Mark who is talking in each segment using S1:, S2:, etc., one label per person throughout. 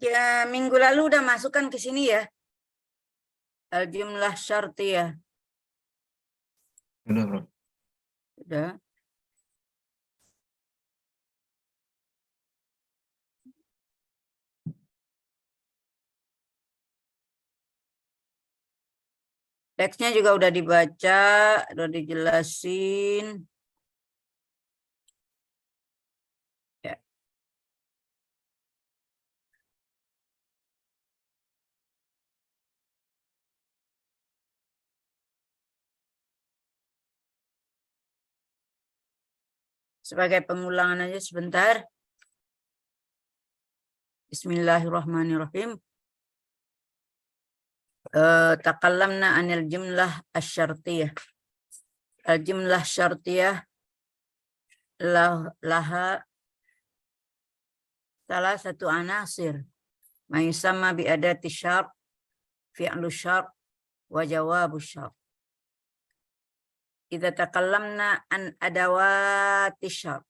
S1: Ya, minggu lalu udah masukkan ke sini ya. Al-jumlah syartiyah.
S2: Udah, Bro.
S1: Udah. Teksnya juga udah dibaca, udah dijelasin. Ya. Sebagai pengulangan aja sebentar. Bismillahirrahmanirrahim. Takallamna anil jumlah asyartiyah. Al-jumlah syartiyah laha salah satu anasir. Mayusamma bi'adati syart, fi'lu syart, wa jawabu syart. Idza takallamna an adawati syart.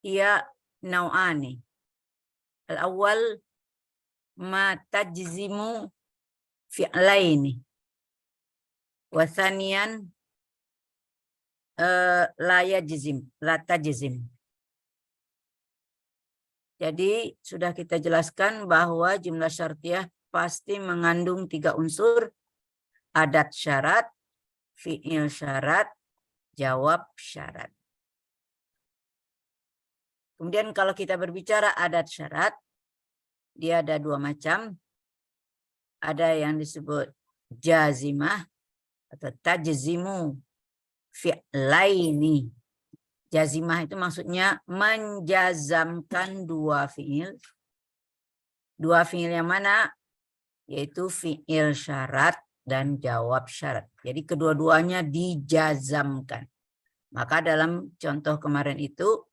S1: Ia nau'ani. Al-awwal ma tajzimu fi'laini. Wa thaniyan la yajzim, la tajzim. Jadi sudah kita jelaskan bahwa jumlah syartiyah pasti mengandung 3 unsur. Adat syarat, fi'il syarat, jawab syarat. Kemudian kalau kita berbicara adat syarat, dia ada 2 macam. Ada yang disebut jazimah atau tajzimu fi'laini. Jazimah itu maksudnya menjazamkan 2 fi'il. 2 fi'il yang mana? Yaitu fi'il syarat dan jawab syarat. Jadi kedua-duanya dijazamkan. Maka dalam contoh kemarin itu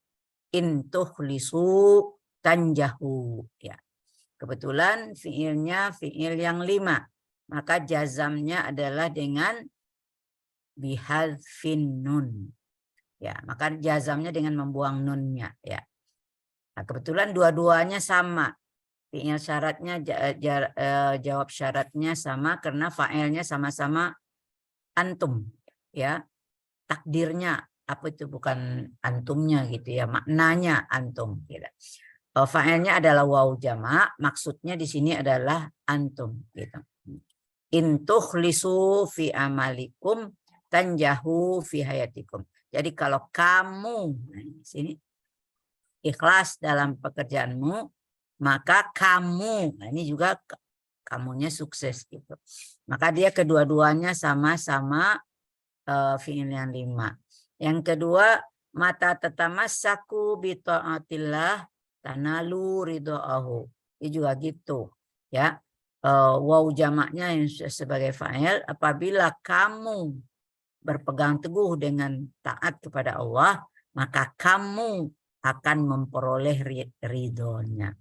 S1: intukhlisu tanjahu. Ya. Kebetulan fi'ilnya fi'il yang 5. Maka jazamnya adalah dengan bihadzfin nun. Ya, maka jazamnya dengan membuang nunnya. Ya. Nah, kebetulan dua-duanya sama. Fi'il syaratnya, jawab syaratnya sama karena fa'ilnya sama-sama antum. Ya, takdirnya apa itu bukan antumnya gitu ya, maknanya antum. Gitu. Fa'ilnya adalah waw jama', maksudnya di sini adalah antum. Gitu. Intukhlisu fi amalikum tanjahu fi hayatikum. Jadi kalau kamu nah di sini ikhlas dalam pekerjaanmu, maka kamu, nah ini juga kamunya sukses gitu. Maka dia kedua-duanya sama-sama fi'il yang 5. Yang kedua, mata tatamassaku bi ta'atillah tanalu ridha'ahu. Ini juga gitu, ya. Waw jamaknya yang sebagai fa'il, apabila kamu berpegang teguh dengan taat kepada Allah, maka kamu akan memperoleh ridhonya.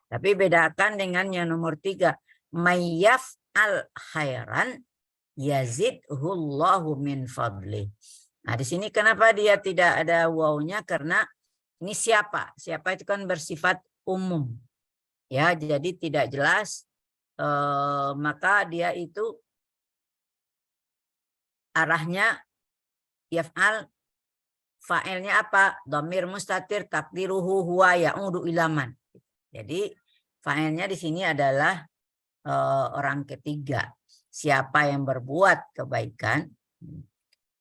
S1: Tapi bedakan dengan yang nomor 3. Mayyaf al khairan yazidhullahu min fadli. Nah di sini kenapa dia tidak ada wawnya? Karena ini siapa? Siapa itu kan bersifat umum. Ya, jadi tidak jelas. Maka dia itu arahnya yaf'al. Fa'ilnya apa? Dhamir mustatir takdiruhu huwa ya'udu ilaman. Jadi fa'ilnya di sini adalah orang ketiga. Siapa yang berbuat kebaikan,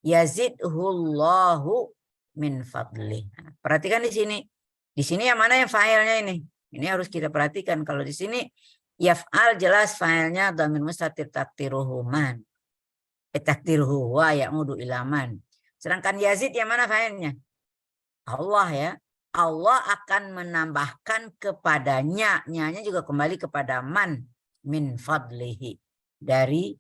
S1: yazidhullahu min fadli. Nah, perhatikan di sini. Di sini yang mana yang fa'ilnya ini? Ini harus kita perhatikan. Kalau di sini yaf'al jelas fa'ilnya dhamir mustatir takdiruhu man. Takdiruhu huwa ya'udu ilaman. Sedangkan Yazid yang mana fa'ilnya? Allah ya. Allah akan menambahkan kepadanya. Nyanya juga kembali kepada man. Min fadlihi. Dari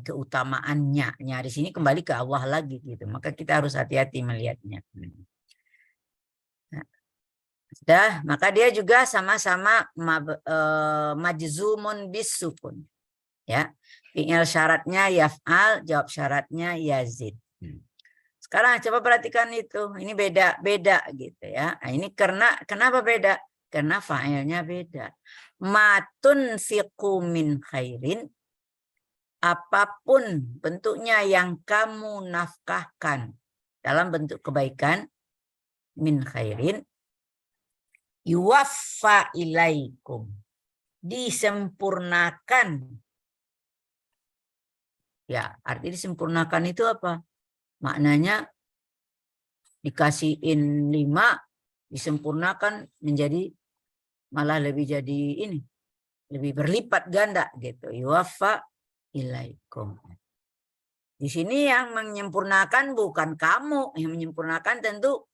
S1: keutamaannya. Di sini kembali ke Allah lagi gitu. Maka kita harus hati-hati melihatnya. Nah, sudah. Maka dia juga sama-sama majzumun bis sukun. Ya. Fi'il syaratnya yaf'al. Jawab syaratnya yazid. Sekarang coba perhatikan itu. Ini beda gitu ya. Nah, ini kenapa beda? Karena fa'ilnya beda. Matun fiqu min khairin, apapun bentuknya yang kamu nafkahkan dalam bentuk kebaikan, min khairin, yuwaffa ilaikum, disempurnakan. Ya, arti disempurnakan itu apa? Maknanya dikasihin 5, disempurnakan menjadi malah lebih jadi ini, lebih berlipat ganda gitu. Yuwaffa ilaikum. Di sini yang menyempurnakan bukan kamu, yang menyempurnakan tentu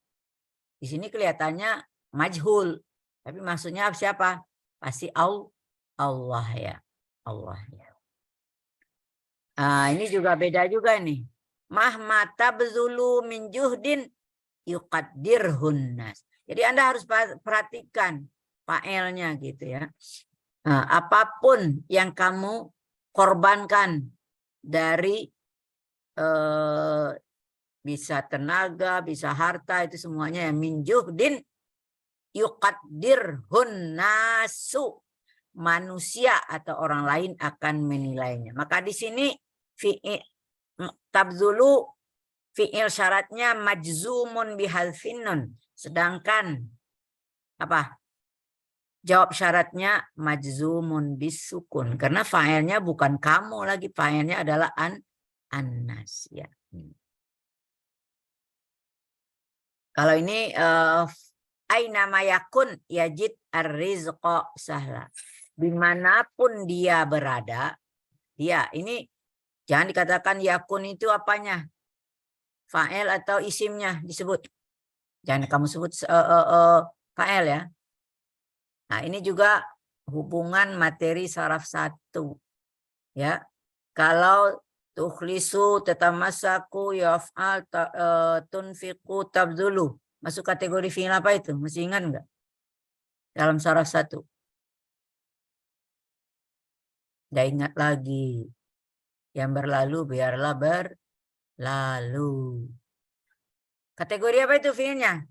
S1: di sini kelihatannya majhul. Tapi maksudnya siapa? Pasti Allah ya. Allah ya. Ini juga beda juga nih. Mahmata bezulu min juhdin yuqaddirhun nas. Jadi Anda harus perhatikan fa'ilnya gitu ya. Nah, apapun yang kamu korbankan dari bisa tenaga, bisa harta, itu semuanya ya min juhdin yuqaddirhun nasu. Manusia atau orang lain akan menilainya. Maka di sini tabzulu fi'il syaratnya majzumun bihadfin nun. Sedangkan apa? Jawab syaratnya majzumun bisukun. Karena fa'ilnya bukan kamu lagi, fa'ilnya adalah annas ya. Kalau ini aina mayakun yajid ar-rizqa sahla. Dimanapun dia berada, dia ini jangan dikatakan yakun itu apanya, fa'il atau isimnya disebut. Jangan kamu sebut fa'il ya. Nah ini juga hubungan materi saraf 1 ya. Kalau tukhlisu, tatamasaku, yaf'al, tunfiqu, tabzulu, masuk kategori fi'il apa itu? Masih ingat enggak? Dalam saraf 1. Nggak ingat lagi. Yang berlalu biarlah berlalu. Kategori apa itu fiilnya?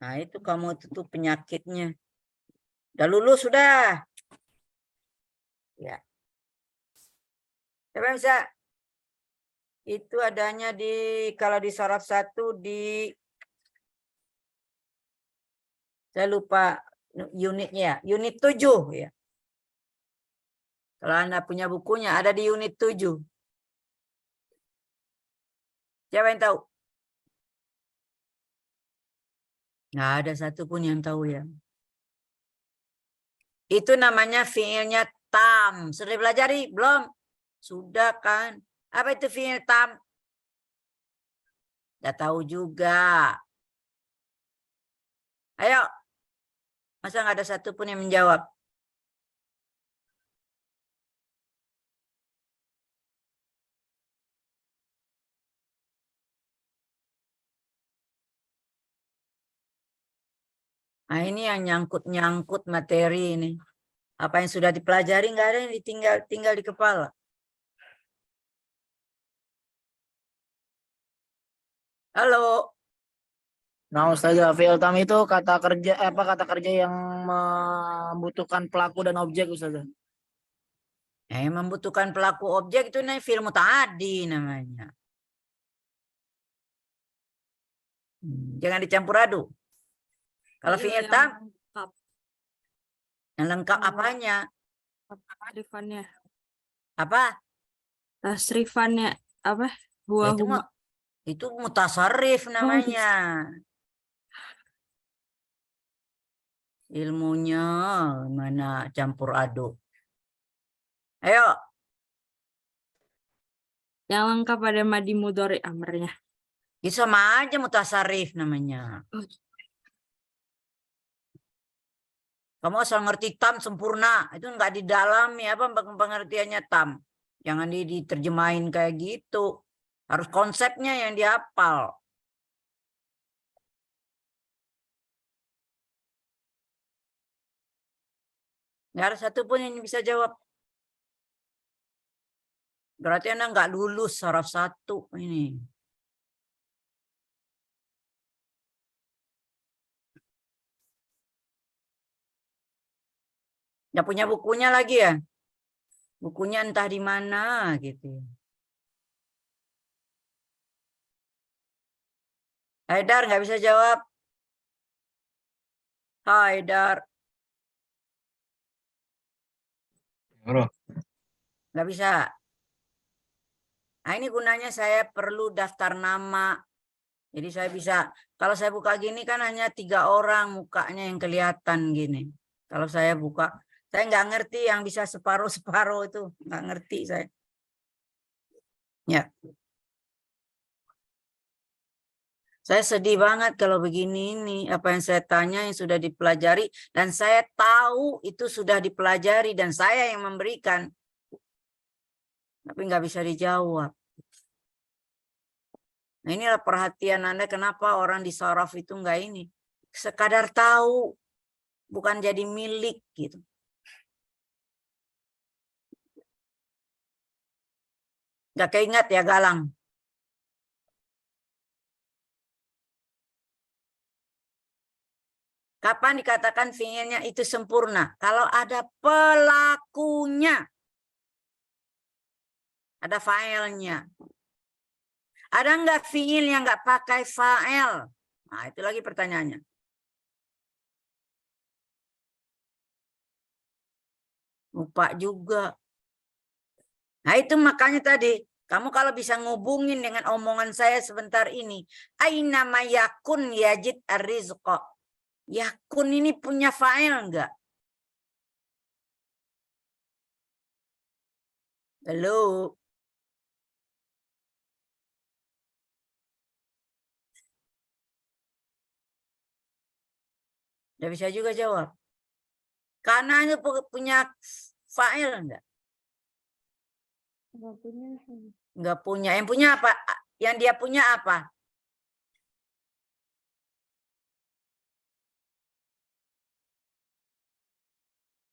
S1: Nah itu kamu tutup penyakitnya. Udah lulus sudah. Ya. Siapa yang bisa? Itu adanya kalau di saraf 1 saya lupa unitnya, unit 7 ya. Kalau Anda punya bukunya ada di unit 7. Siapa yang tahu? Nggak ada satupun yang tahu ya. Itu namanya fiilnya tam. Sudah dipelajari? Belum? Sudah kan? Apa itu fiil tam? Nggak tahu juga. Ayo. Masa nggak ada satupun yang menjawab? Nah ini yang nyangkut-nyangkut materi ini. Apa yang sudah dipelajari nggak ada yang tinggal di kepala. Halo.
S2: Nah, Ustazah, fi'il tam itu kata kerja yang membutuhkan pelaku dan objek, Ustazah.
S1: Membutuhkan pelaku objek itu nih fi'il muta'addi namanya. Jangan dicampur aduk. Kalau fi'il tam yang lengkap apanya?
S3: Tasrifannya.
S1: Apa?
S3: Tasrifannya apa?
S1: Itu mutasarrif namanya. Ilmunya mana campur aduk. Ayo.
S3: Yang lengkap ada madi mudhari amrnya.
S1: Itu sama aja mutasarrif namanya. Kamu asal ngerti tam sempurna. Itu enggak didalami apa pengertiannya tam. Jangan diterjemahin kayak gitu. Harus konsepnya yang dihafal. Nggak ada satupun yang bisa jawab. Berarti Anda nggak lulus saraf 1 ini. Nggak punya bukunya lagi ya? Bukunya entah di mana gitu. Haidar nggak bisa jawab. Haidar. Nggak bisa. Nah ini gunanya saya perlu daftar nama. Jadi saya bisa, kalau saya buka gini kan hanya 3 orang mukanya yang kelihatan gini. Kalau saya buka, saya nggak ngerti yang bisa separuh-separuh itu. Nggak ngerti saya. Ya. Saya sedih banget kalau begini ini. Apa yang saya tanya yang sudah dipelajari. Dan saya tahu itu sudah dipelajari dan saya yang memberikan. Tapi nggak bisa dijawab. Nah inilah perhatian Anda kenapa orang di saraf itu nggak ini. Sekadar tahu. Bukan jadi milik gitu. Nggak keingat ya Galang. Kapan dikatakan fiilnya itu sempurna? Kalau ada pelakunya. Ada failnya. Ada nggak fiil yang nggak pakai fa'il? Nah, itu lagi pertanyaannya. Lupa juga. Nah, itu makanya tadi, kamu kalau bisa ngubungin dengan omongan saya sebentar ini. Aina ma yakun yajid ar-rizqa. Yakun ini punya fa'il enggak? Halo. Udah bisa juga jawab. Karena itu punya fa'il enggak?
S3: Nggak punya.
S1: Enggak punya. Yang punya apa? Yang dia punya apa?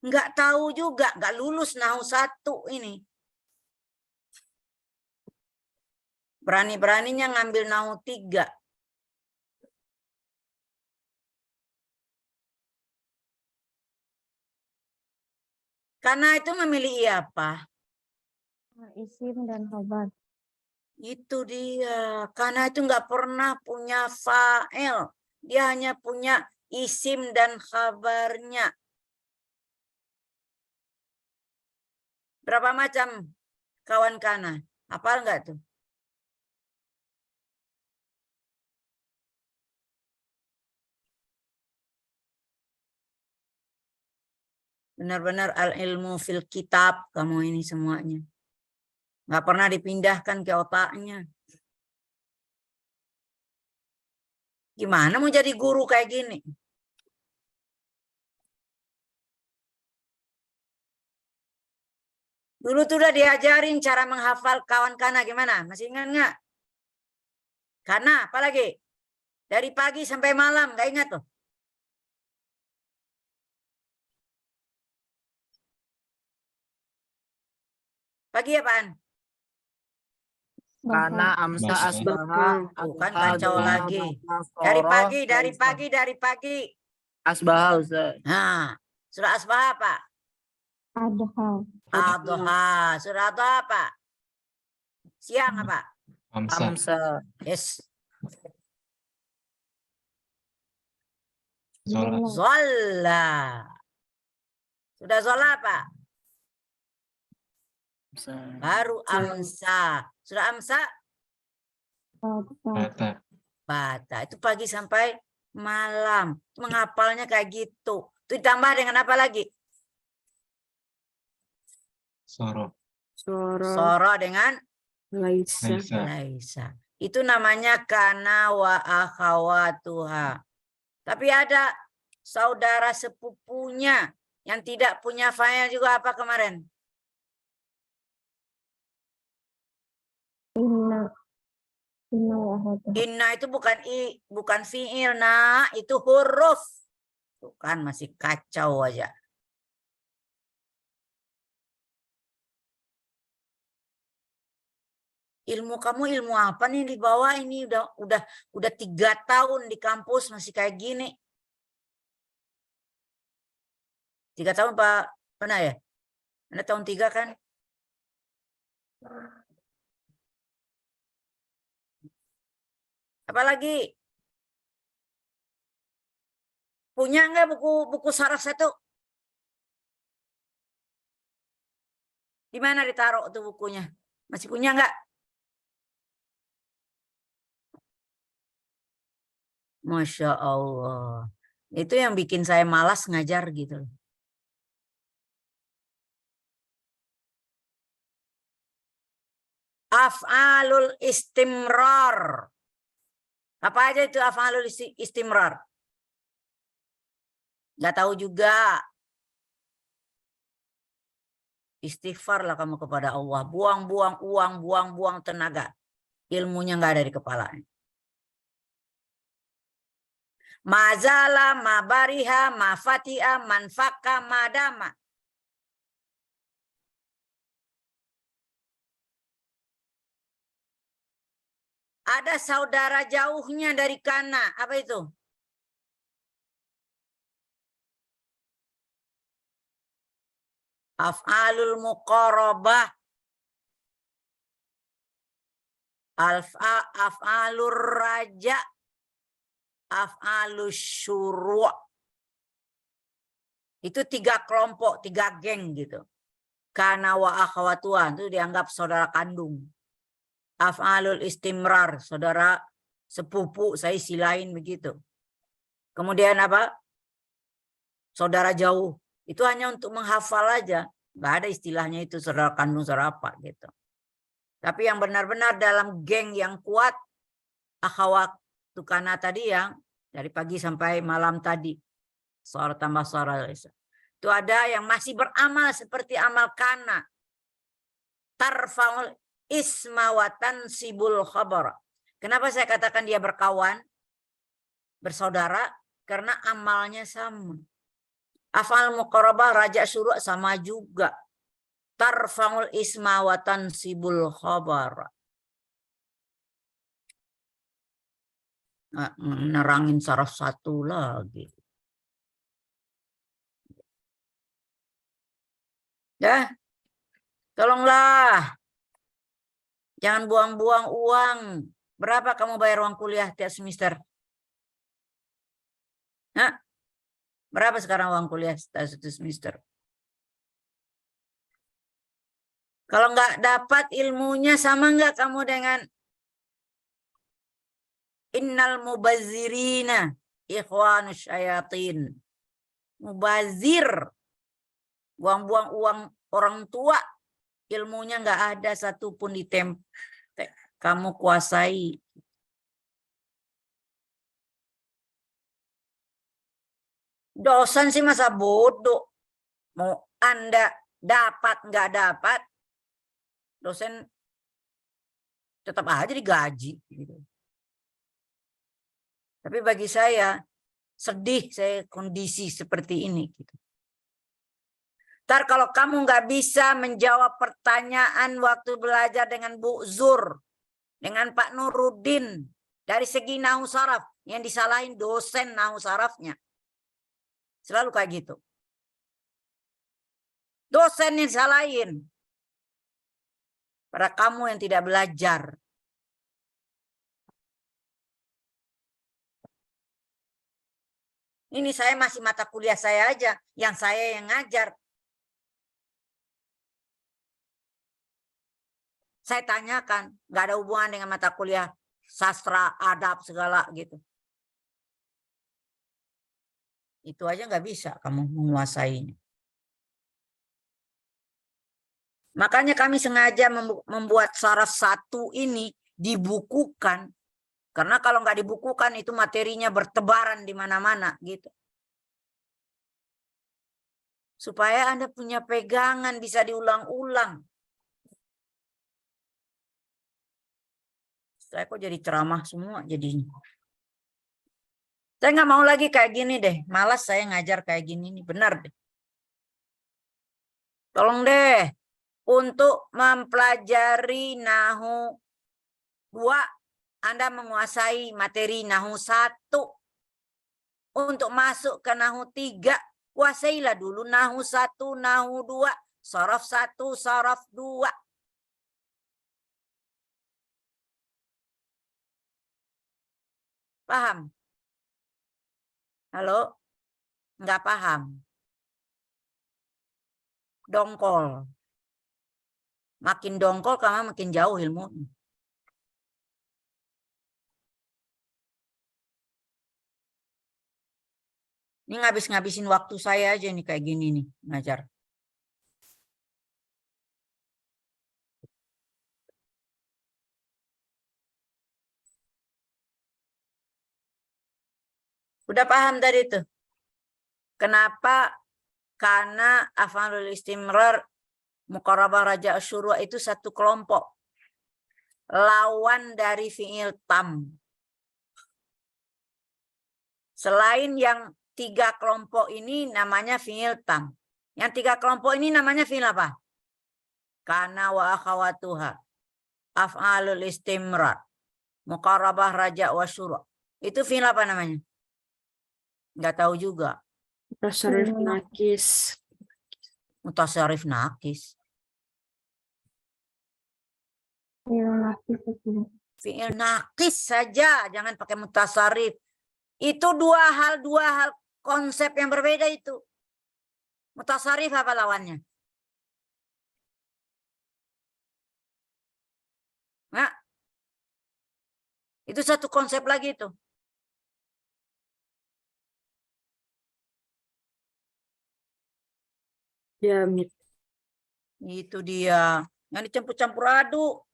S1: Enggak tahu juga, enggak lulus Nahwu 1 ini. Berani-beraninya ngambil Nahwu 3. Karena itu memilih apa?
S3: Isim dan khabar.
S1: Itu dia. Karena itu enggak pernah punya fa'il. Dia hanya punya isim dan khabarnya. Berapa macam kawan kana? Hafal enggak tuh? Benar-benar al-ilmu fil kitab kamu ini semuanya. Nggak pernah dipindahkan ke otaknya. Gimana mau jadi guru kayak gini? Dulu tuh udah diajarin cara menghafal kawan kana gimana? Masih ingat nggak? Kana, apalagi? Dari pagi sampai malam, nggak ingat tuh? Pagi apaan?
S2: Karena amsa
S4: Bahasa.
S2: asbaha.
S1: Bukan
S2: adha,
S1: kacau
S2: duha,
S1: lagi.
S2: bata,
S1: Dari
S2: soroh,
S1: pagi, dari
S2: laisa.
S1: pagi, dari pagi.
S2: Asbaha Ustaz.
S1: Nah, surah asbah apa?
S3: Adha.
S1: Adha. Surah adha apa? Siang apa?
S4: Amsa.
S2: Amsa.
S1: Yes.
S4: Sholat.
S1: Zolla. Sudah zola apa?
S2: Amsa.
S1: Baru amsa. Sudah amsa?
S4: Bata.
S1: Bata. Itu pagi sampai malam. Menghafalnya kayak gitu. Itu ditambah dengan apa lagi?
S4: Soro.
S1: Soro dengan
S3: Laisa.
S4: Laisa.
S1: laisa. Itu namanya kana wa akhawatuha. Tapi ada saudara sepupunya yang tidak punya fa'il juga apa kemarin? Inna itu bukan fi'il, nah, itu huruf. Tuh kan masih kacau aja. Ilmu kamu ilmu apa nih di bawah ini udah 3 tahun di kampus masih kayak gini. 3 tahun Pak, pernah ya? Anda tahun 3 kan? Apalagi? Punya nggak buku saraf 1? Di mana ditaruh tuh bukunya? Masih punya nggak? Masya Allah. Itu yang bikin saya malas ngajar gitu. Af'alul istimrar. Apa aja itu af'alul istimrar? Nggak tahu juga. Istighfar lah kamu kepada Allah. Buang-buang uang, buang-buang tenaga. Ilmunya nggak ada di kepala. Mazala, mabariha, mafatiha, manfaka, madama. Ada saudara jauhnya dari kana. Apa itu? Af'alul muqarabah. Af'alur raja. Af'alus syuru'. Itu 3 kelompok, 3 geng gitu. Kana wa akhwatuan itu dianggap saudara kandung. Af'alul istimrar, saudara sepupu, saya silain begitu. Kemudian apa? Saudara jauh. Itu hanya untuk menghafal aja. Nggak ada istilahnya itu saudara kandung, saudara apa gitu. Tapi yang benar-benar dalam geng yang kuat, akhwat tukana tadi yang dari pagi sampai malam tadi. Suara tambah suara. Itu ada yang masih beramal seperti amal kana. Tarfa'ul isma wa tansibul khabar. Kenapa saya katakan dia berkawan, bersaudara? Karena amalnya sama. Afal muqarabah, raja syuru' sama juga. Tarfa'ul isma wa tansibul khabar. Nerangin saraf 1 lagi. Ya, tolonglah. Jangan buang-buang uang. Berapa kamu bayar uang kuliah tiap semester? Hah? Berapa sekarang uang kuliah satu semester? Kalau nggak dapat ilmunya, sama nggak kamu dengan innal mubazirina ikhwanus syayatin. Mubazir. Buang-buang uang orang tua. Ilmunya nggak ada satupun di kamu kuasai. Dosen sih masa bodoh. Mau Anda dapat nggak dapat, dosen tetap aja digaji. Gitu. Tapi bagi saya sedih saya kondisi seperti ini. Gitu. Ntar kalau kamu nggak bisa menjawab pertanyaan waktu belajar dengan Bu Zur, dengan Pak Nuruddin, dari segi nahu saraf, yang disalahin dosen nahu sarafnya. Selalu kayak gitu. Dosen yang salahin. Pada kamu yang tidak belajar. Ini saya masih mata kuliah saya aja, yang saya yang ngajar. Saya tanyakan, nggak ada hubungan dengan mata kuliah sastra, adab, segala gitu. Itu aja nggak bisa kamu menguasainya. Makanya kami sengaja membuat saraf 1 ini dibukukan. Karena kalau nggak dibukukan itu materinya bertebaran di mana-mana gitu. Supaya Anda punya pegangan, bisa diulang-ulang. Saya kok jadi ceramah semua jadinya. Saya nggak mau lagi kayak gini deh. Malas saya ngajar kayak gini nih. Benar deh. Tolong deh. Untuk mempelajari nahu 2, Anda menguasai materi Nahu 1. Untuk masuk ke Nahu 3, kuasailah dulu Nahu 1, Nahu 2, Shorof 1, Shorof 2. Paham? Halo? Enggak paham? Dongkol. Makin dongkol kamu makin jauh ilmu. Ini ngabis-ngabisin waktu saya aja nih kayak gini nih ngajar. Udah paham tadi tuh? Kenapa? Karena af'alul istimrar muqarabah raja asyura itu satu kelompok. Lawan dari fi'il tam. Selain yang 3 kelompok ini namanya fi'il tam. Yang 3 kelompok ini namanya fi'il apa? Kana wa akhawatuha. Af'alul istimrar. Muqarabah raja wa syura. Itu fi'il apa namanya? Enggak tahu juga.
S3: Tasarruf nakis.
S1: Mutasarrif nakis. Fi'il nakis saja, jangan pakai mutasarrif. Itu dua hal konsep yang berbeda itu. Mutasarrif apa lawannya? Nah, itu satu konsep lagi itu.
S3: Jamid.
S1: Itu dia. Yang dicampur-campur aduk.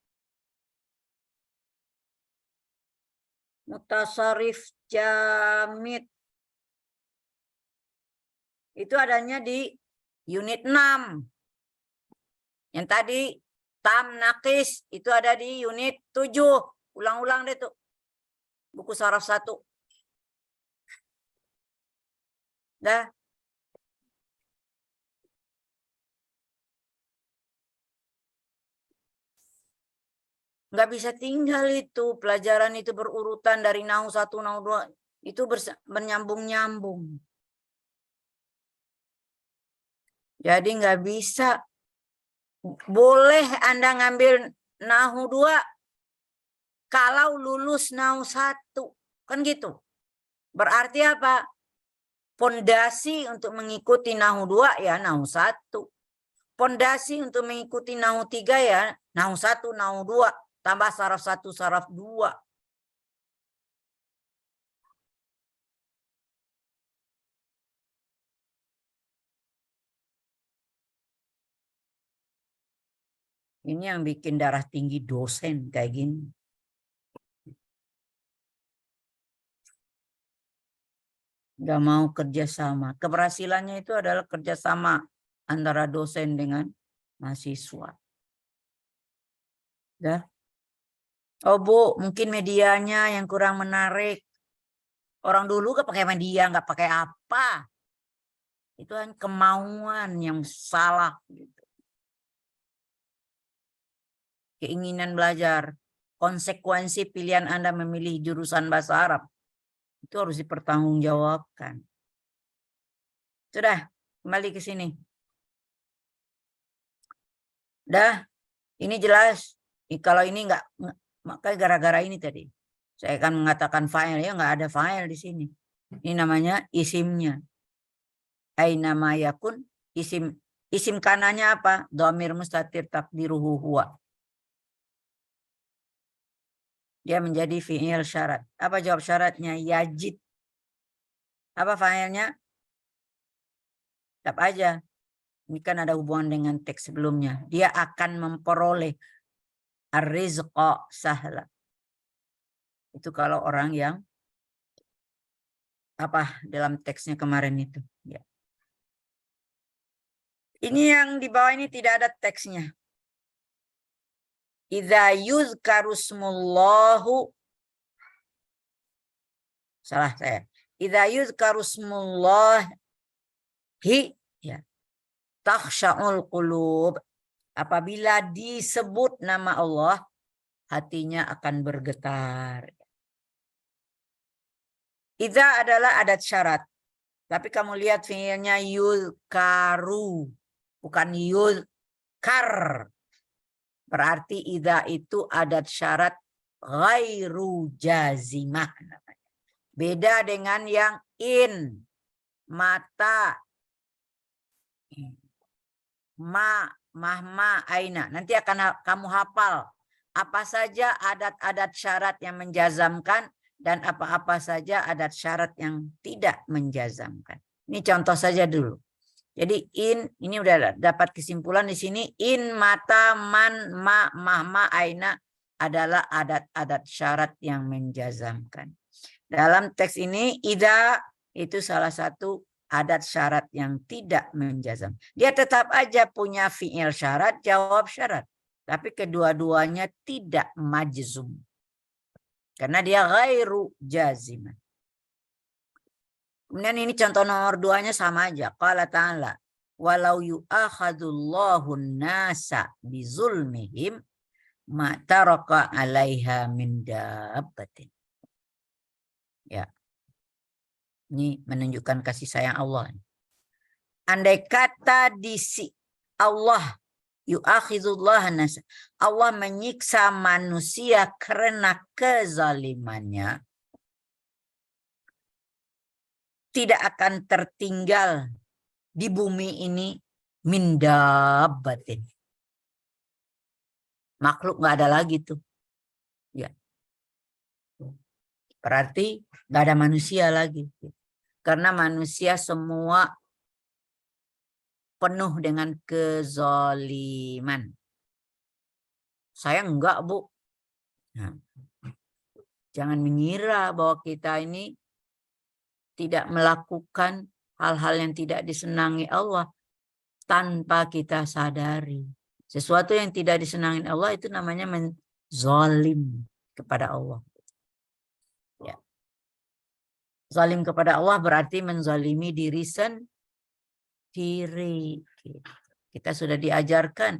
S1: Mutasarrif jamid. Itu adanya di unit 6. Yang tadi tam nakis itu ada di unit 7. Ulang-ulang deh tuh. Buku saraf 1. Dah. Nggak bisa tinggal itu. Pelajaran itu berurutan dari Nahu 1, Nahu 2. Itu bernyambung-nyambung. Jadi nggak bisa. Boleh Anda ngambil Nahu 2 kalau lulus Nahu 1. Kan gitu. Berarti apa? Pondasi untuk mengikuti Nahu 2 ya Nahu 1. Pondasi untuk mengikuti Nahu 3 ya Nahu 1, Nahu 2. Tambah saraf 1, saraf 2. Ini yang bikin darah tinggi dosen kayak gini. Nggak mau kerjasama. Keberhasilannya itu adalah kerjasama antara dosen dengan mahasiswa. Dah. Oh Bu, mungkin medianya yang kurang menarik. Orang dulu gak pakai media, nggak pakai apa. Itu kan kemauan yang salah. Gitu. Keinginan belajar. Konsekuensi pilihan Anda memilih jurusan bahasa Arab. Itu harus dipertanggungjawabkan. Sudah, kembali ke sini. Dah, ini jelas. Kalau ini enggak, makanya gara-gara ini tadi. Saya akan mengatakan file, ya enggak ada file di sini. Ini namanya isimnya. Aina ma yakun, isim kanannya apa? Dhamir mustatir takdiruhu huwa. Dia menjadi fi'il syarat. Apa jawab syaratnya? Yajid. Apa failnya? Tetap aja. Ini kan ada hubungan dengan teks sebelumnya. Dia akan memperoleh ar-rizqa sahla. Itu kalau orang yang apa dalam teksnya kemarin itu. Ya. Ini yang di bawah ini tidak ada teksnya. Idza yuzkaru smullahu. Salah saya. Idza yuzkaru smullahi ya. Takhsha'ul qulub. Apabila disebut nama Allah, hatinya akan bergetar. Idza adalah adat syarat. Tapi kamu lihat fiilnya yulkaru, bukan yulkar. Berarti idza itu adat syarat ghairu jazimah. Beda dengan yang in, mata, mahma, aina. Nanti akan kamu hafal apa saja adat-adat syarat yang menjazamkan dan apa-apa saja adat syarat yang tidak menjazamkan. Ini contoh saja dulu. Jadi ini udah dapat kesimpulan di sini. In, mata, man, mahma, aina adalah adat-adat syarat yang menjazamkan. Dalam teks ini ida itu salah satu adat syarat yang tidak menjazam. Dia tetap aja punya fi'il syarat, jawab syarat. Tapi kedua-duanya tidak majzum. Karena dia ghairu jaziman. Kemudian ini contoh nomor 2-nya sama aja. Qala ta'ala, walau yu'akhadullahu nasa bizulmihim ma taraka 'alaiha min dabbatin. Ya. Ini menunjukkan kasih sayang Allah. Andai kata Allah yu'akhidullah nasa, Allah menyiksa manusia karena kezalimannya, tidak akan tertinggal di bumi ini min dabbatin. Makhluk nggak ada lagi tuh. Ya. Berarti nggak ada manusia lagi. Karena manusia semua penuh dengan kezaliman. Saya enggak, Bu. Nah, jangan mengira bahwa kita ini tidak melakukan hal-hal yang tidak disenangi Allah tanpa kita sadari. Sesuatu yang tidak disenangi Allah itu namanya menzalim kepada Allah. Ya. Zalim kepada Allah berarti menzalimi diri sendiri. Kita sudah diajarkan.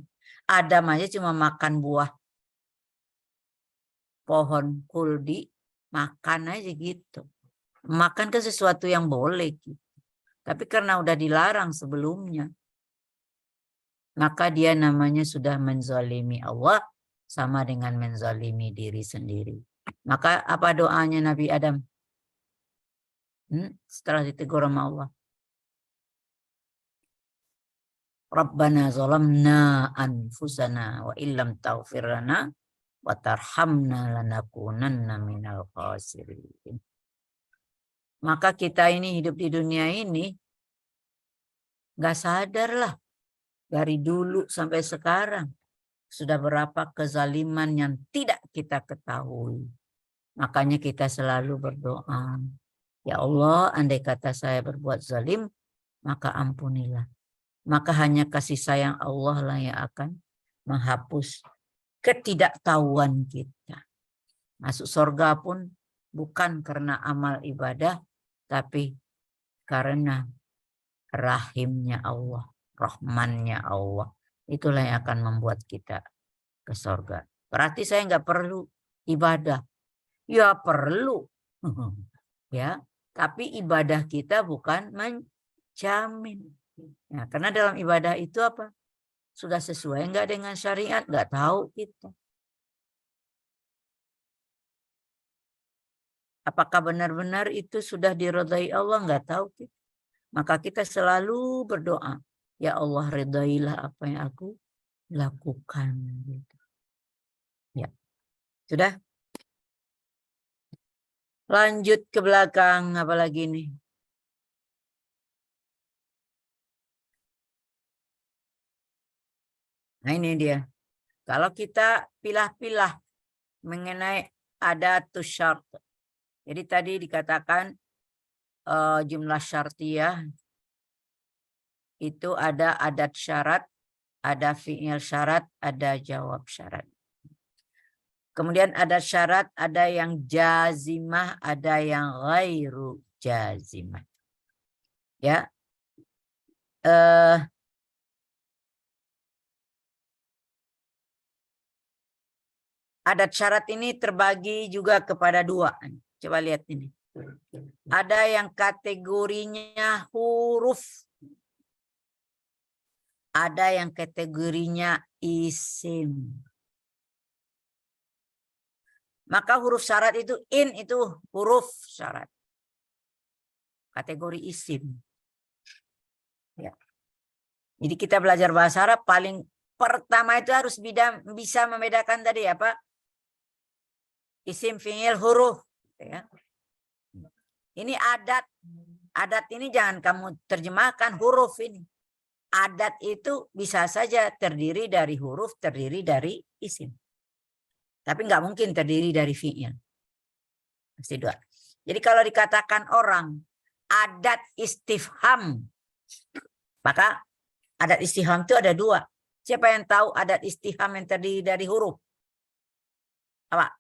S1: Adam aja cuma makan buah pohon kuldi, makan aja gitu. Makan kan sesuatu yang boleh gitu. Tapi karena udah dilarang sebelumnya, maka dia namanya sudah menzalimi Allah sama dengan menzalimi diri sendiri. Maka apa doanya Nabi Adam? Setelah ditegur sama Allah. Rabbana zalamna anfusana wa illam taghfir lana wa tarhamna lanakunanna minal khasirin. Maka kita ini hidup di dunia ini gak sadar lah dari dulu sampai sekarang sudah berapa kezaliman yang tidak kita ketahui. Makanya kita selalu berdoa, ya Allah, andai kata saya berbuat zalim, maka ampunilah. Maka hanya kasih sayang Allah lah yang akan menghapus ketidaktahuan kita. Masuk surga pun bukan karena amal ibadah, tapi karena rahimnya Allah, rahmannya Allah. Itulah yang akan membuat kita ke surga. Berarti saya nggak perlu ibadah. Ya perlu. Ya, tapi ibadah kita bukan menjamin. Ya, karena dalam ibadah itu apa? Sudah sesuai enggak dengan syariat? Enggak tahu kita. Apakah benar-benar itu sudah diridai Allah? Enggak tahu kita. Maka kita selalu berdoa, ya Allah ridailah apa yang aku lakukan. Ya, sudah. Lanjut ke belakang, apalagi nih? Nah ini dia. Kalau kita pilah-pilah mengenai adatus syart. Jadi tadi dikatakan jumlah syartiyah itu ada adat syarat, ada fi'il syarat, ada jawab syarat. Kemudian ada syarat, ada yang jazimah, ada yang ghairu jazimah. Ya. Adat syarat ini terbagi juga kepada dua. Coba lihat ini. Ada yang kategorinya huruf. Ada yang kategorinya isim. Maka huruf syarat itu itu huruf syarat. Kategori isim. Ya. Jadi kita belajar bahasa Arab paling pertama itu harus bisa membedakan tadi apa? Isim, fi'il, huruf. Ya. Ini adat. Adat ini jangan kamu terjemahkan huruf ini. Adat itu bisa saja terdiri dari huruf, terdiri dari isim. Tapi nggak mungkin terdiri dari fi'il. Pasti dua. Jadi kalau dikatakan orang adat istifham, maka adat istifham itu ada dua. Siapa yang tahu adat istifham yang terdiri dari huruf? Apa?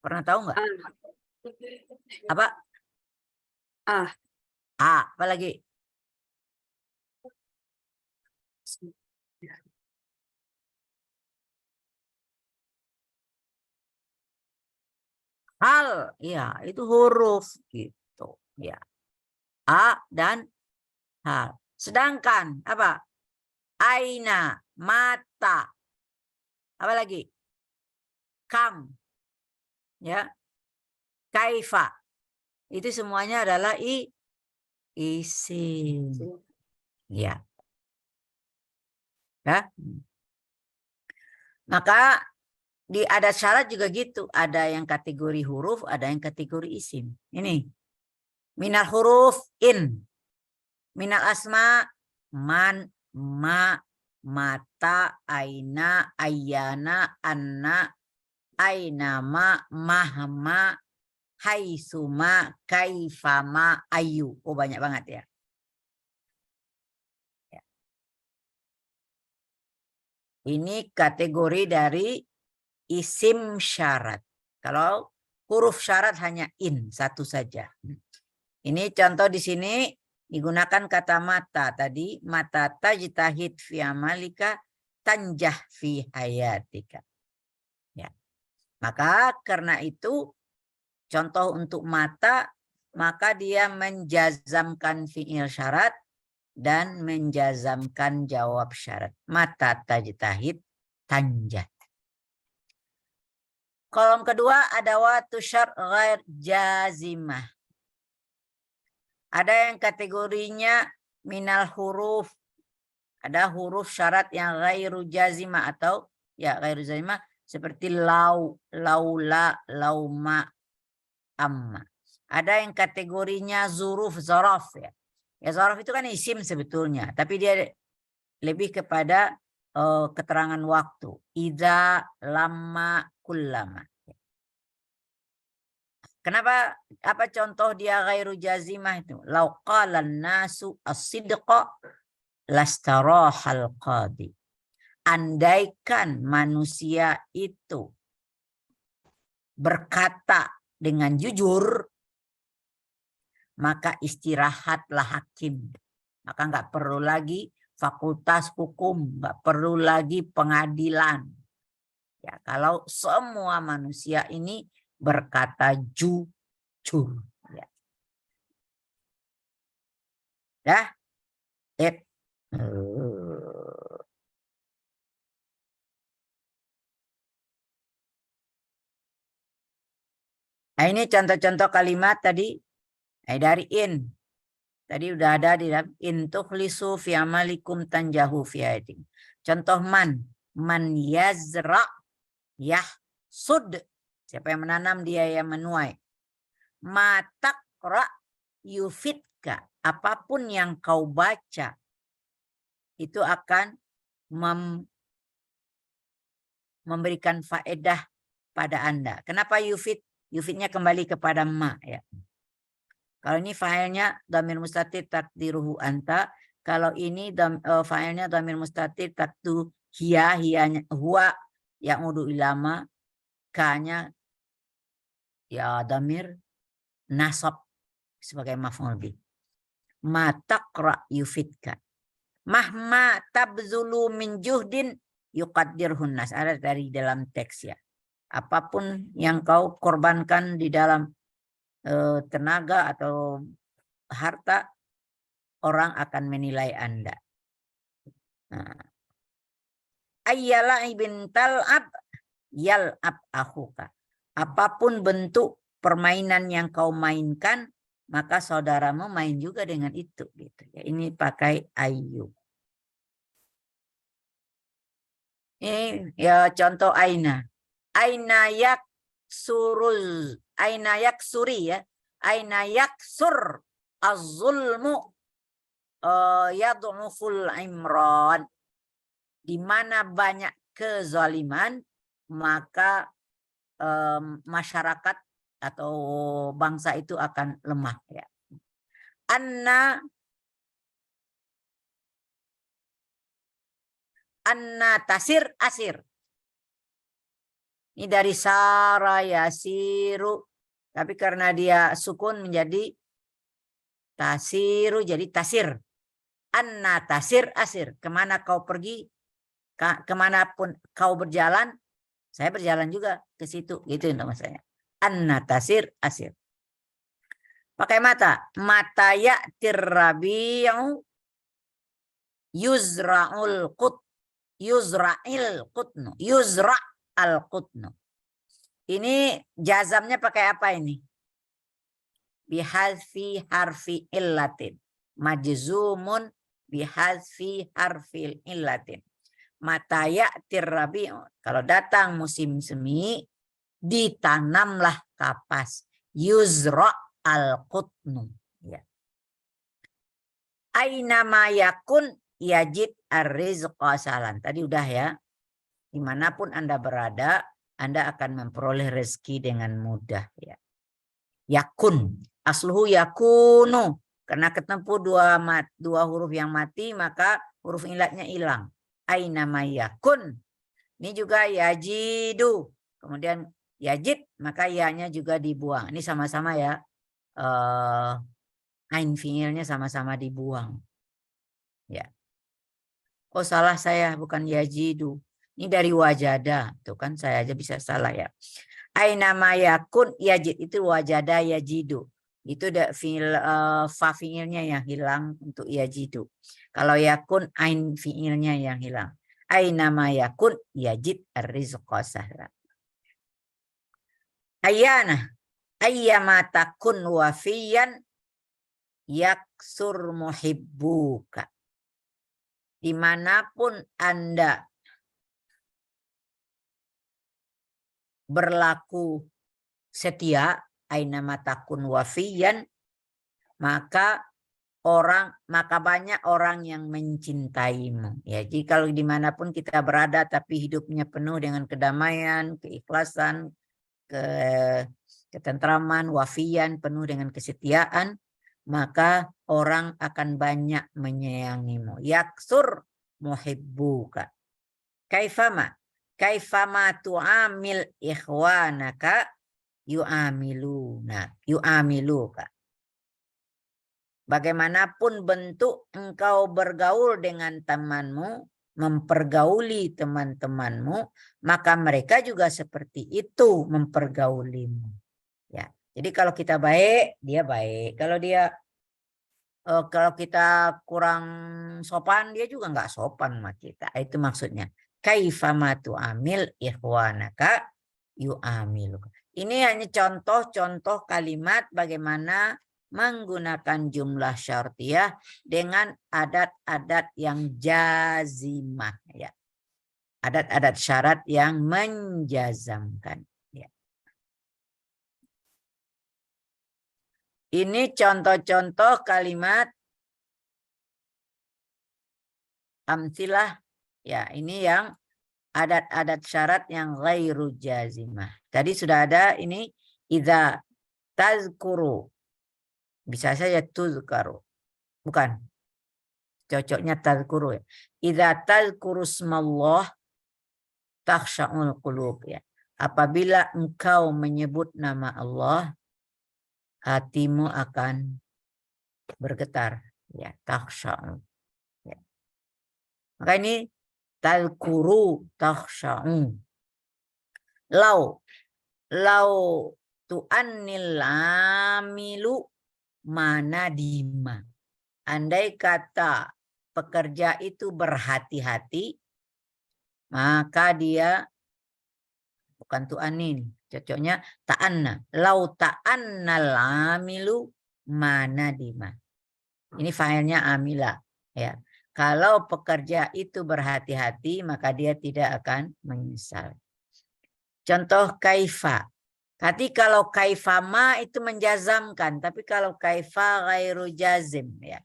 S1: Pernah tahu nggak? Apa? Apa lagi? Hal, ya itu huruf gitu, ya. A dan hal. Sedangkan apa? Aina, mata. Apa lagi? Kam, ya. Kaifa. Itu semuanya adalah isim. Ya. Ya. Maka di adat syarat juga gitu. Ada yang kategori huruf, ada yang kategori isim. Ini. Minal huruf in. Minal asma man, ma, mata, aina, ayana, anna, ainama, mahma, haitsuma, kaifama, ayu. Oh banyak banget ya. Ini kategori dari isim syarat. Kalau huruf syarat hanya in, satu saja. Ini contoh di sini digunakan kata mata tadi. Mata tajtahid fi amalika tanjah fi hayatika. Ya. Maka karena itu contoh untuk mata, maka dia menjazamkan fi'il syarat dan menjazamkan jawab syarat. Mata tajtahid tanjah. Kolom kedua ada watu syar ghair jazimah. Ada yang kategorinya minal huruf. Ada huruf syarat yang ghairu jazimah atau ya ghairu jazimah seperti lau, laula, lauma, amma. Ada yang kategorinya zuruf, zaraf ya. Ya zaraf itu kan isim sebetulnya, tapi dia lebih kepada keterangan waktu. Idza, lamma, kullama. Kenapa? Apa contoh dia ghairu jazimah itu? Lau qalan nasu as-sidqa lastarahal qadi. Andaikan manusia itu berkata dengan jujur, maka istirahatlah hakim. Maka nggak perlu lagi fakultas hukum, nggak perlu lagi pengadilan. Ya, kalau semua manusia ini berkata jujur. Ya. Ya. Nah, ini contoh-contoh kalimat tadi dari in. Tadi udah ada di dalam in tukhlisu fi amalikum tanjahu fi ayatin. Contoh man yazra yahsud. Siapa yang menanam dia yang menuai. Matakra yufidka. Apapun yang kau baca itu akan memberikan faedah pada Anda. Kenapa yufid? Yufidnya kembali kepada ma ya. Kalau ini failnya dhamir mustatir takdiruhu anta. Kalau ini failnya dhamir mustatir takdu hiyanya huwa yang udu ilama. K-nya ya dhamir nasab sebagai maf'ul bih. Ma taqra yufidka. Mahma tabzulu min juhdin yuqaddirhun nas, ada dari dalam teks ya. Apapun yang kau korbankan di dalam tenaga atau harta, orang akan menilai Anda. Nah. Ayyala ibn tal'ab yal'ab akhuka. Apapun bentuk permainan yang kau mainkan, maka saudaramu main juga dengan itu. Gitu. Ya, ini pakai ayyu. Ini ya contoh aina. Aina yaksurul, aina yaksuri ya. Aina yaksur az-zulmu yad'uful imran. Di mana banyak kezaliman, maka masyarakat atau bangsa itu akan lemah ya. Anna tasir asir. Ini dari sara yasiru, tapi karena dia sukun menjadi tasiru, jadi tasir. Anna tasir asir. Kemana kau pergi, kemanapun kau berjalan, saya berjalan juga ke situ. Gitu nama saya. Anna tasir asir. Pakai mata. Mata ya'tir rabi'u yuzra'ul qut. Yuzra'il qutnu. Yuzra'al qutnu. Ini jazamnya pakai apa ini? Bihadfi harfi illatin. Majzumun bihadfi harfi illatin. Mata ya'tir rabi'u. Kalau datang musim semi, ditanamlah kapas. Yuzra'al qutnu. Ya. Aina ma yakun yajid ar-rizqa salan. Tadi udah ya. Dimanapun Anda berada, Anda akan memperoleh rezeki dengan mudah. Ya. Yakun. Asluhu yakunu. Karena ketemu dua huruf yang mati, maka huruf ilatnya hilang. Aina ma yakun. Ini juga yajidu. Kemudian yajid, maka ya-nya juga dibuang. Ini sama-sama ya. Ain fiilnya sama-sama dibuang. Ya. Oh salah saya, bukan yajidu. Ini dari wajada. Tuh kan saya aja bisa salah ya. Aina ma yakun yajid, itu wajada yajidu. Itu fa fiilnya yang hilang untuk yajidu. Kalau yakun ain fiilnya yang hilang. Aina ma yakun yajid ar-rizqa sahlan. Ayyana ayyama takun wafiyan yaksur muhibbuka. Dimanapun Anda berlaku setia, aina matakun wafiyan, maka banyak orang yang mencintaimu. Ya, jadi kalau dimanapun kita berada tapi hidupnya penuh dengan kedamaian, keikhlasan, ketentraman, wafiyan, penuh dengan kesetiaan, maka orang akan banyak menyayangimu. Yaksur muhibbuka. Kaifama tu'amil ikhwanaka yu'amiluka. Bagaimanapun bentuk engkau bergaul dengan temanmu, mempergauli teman-temanmu, maka mereka juga seperti itu mempergaulimu. Ya. Jadi kalau kita baik, dia baik. Kalau kita kurang sopan, dia juga nggak sopan sama kita. Itu maksudnya. Kaifama tu'amil ikhwanaka yu'amiluka. Ini hanya contoh-contoh kalimat bagaimana menggunakan jumlah syartiyah dengan adat-adat yang jazimah. Ya. Adat-adat syarat yang menjazamkan. Ya. Ini contoh-contoh kalimat amsilah. Ya, ini yang adat-adat syarat yang ghairu jazimah. Tadi sudah ada ini idza tazkuru. Bisa saja tuzkaru. Bukan. Cocoknya tazkuru ya. Idza tazkuru smallah takhsha'ul qulub ya. Apabila engkau menyebut nama Allah, hatimu akan bergetar ya, takhsha'ul. Ya. Maka ini Tadhkuru takhsha'u. Lau tu'annil amilu manadima. Andai kata pekerja itu berhati-hati, maka dia bukan tu'anin, cocoknya ta'anna. Lau ta'annal amilu manadima. Ini failnya amila, ya. Kalau pekerja itu berhati-hati, maka dia tidak akan menyesal. Contoh kaifa. Tapi kalau kaifa ma itu menjazamkan, tapi kalau kaifa ghairu jazim, ya.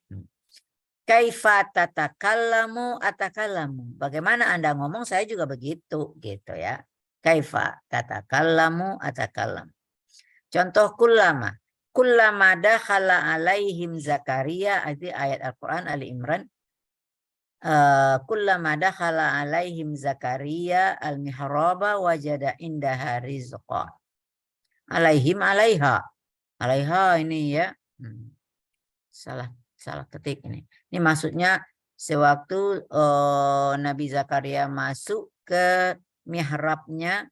S1: Kaifa tatakallamu atakallamu. Bagaimana Anda ngomong, saya juga begitu, gitu ya. Kaifa tatakallamu atakallamu. Contoh kullama. Kullama dakhala alaihim Zakaria, itu ayat Al-Quran Ali Imran. Kullama dakhala alaihim Zakaria al-mihraba wajada indaha rizqa. Alaihim alaiha. Alaiha ini ya. Salah ketik ini. Ini maksudnya sewaktu Nabi Zakaria masuk ke mihrabnya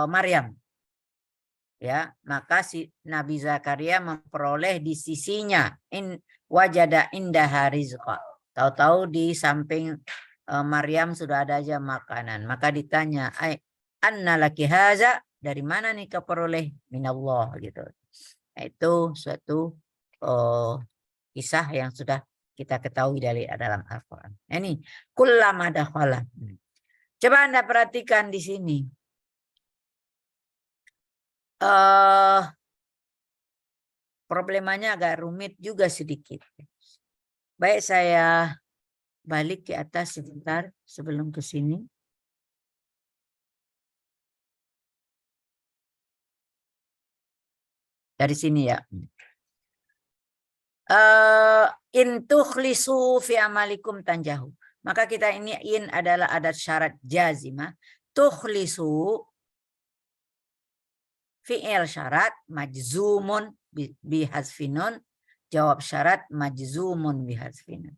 S1: Maryam, ya, maka si Nabi Zakaria memperoleh di sisinya wajada indaha rizqa. Tahu-tahu di samping Maryam sudah ada aja makanan. Maka ditanya, anna laki haza, dari mana nih kau peroleh? Minallah, gitu. Itu suatu kisah yang sudah kita ketahui dari dalam Al-Quran. Ini kullama dakhala. Coba Anda perhatikan di sini. Problemanya agak rumit juga sedikit. Baik, saya balik ke atas sebentar sebelum ke sini. Dari sini ya. In tukhlisu fi amalikum tanjahu. Maka kita ini in adalah adat syarat jazimah. Tukhlisu fi'il syarat majzumun bihazfinun. Jawab syarat majzumun bihazfinun.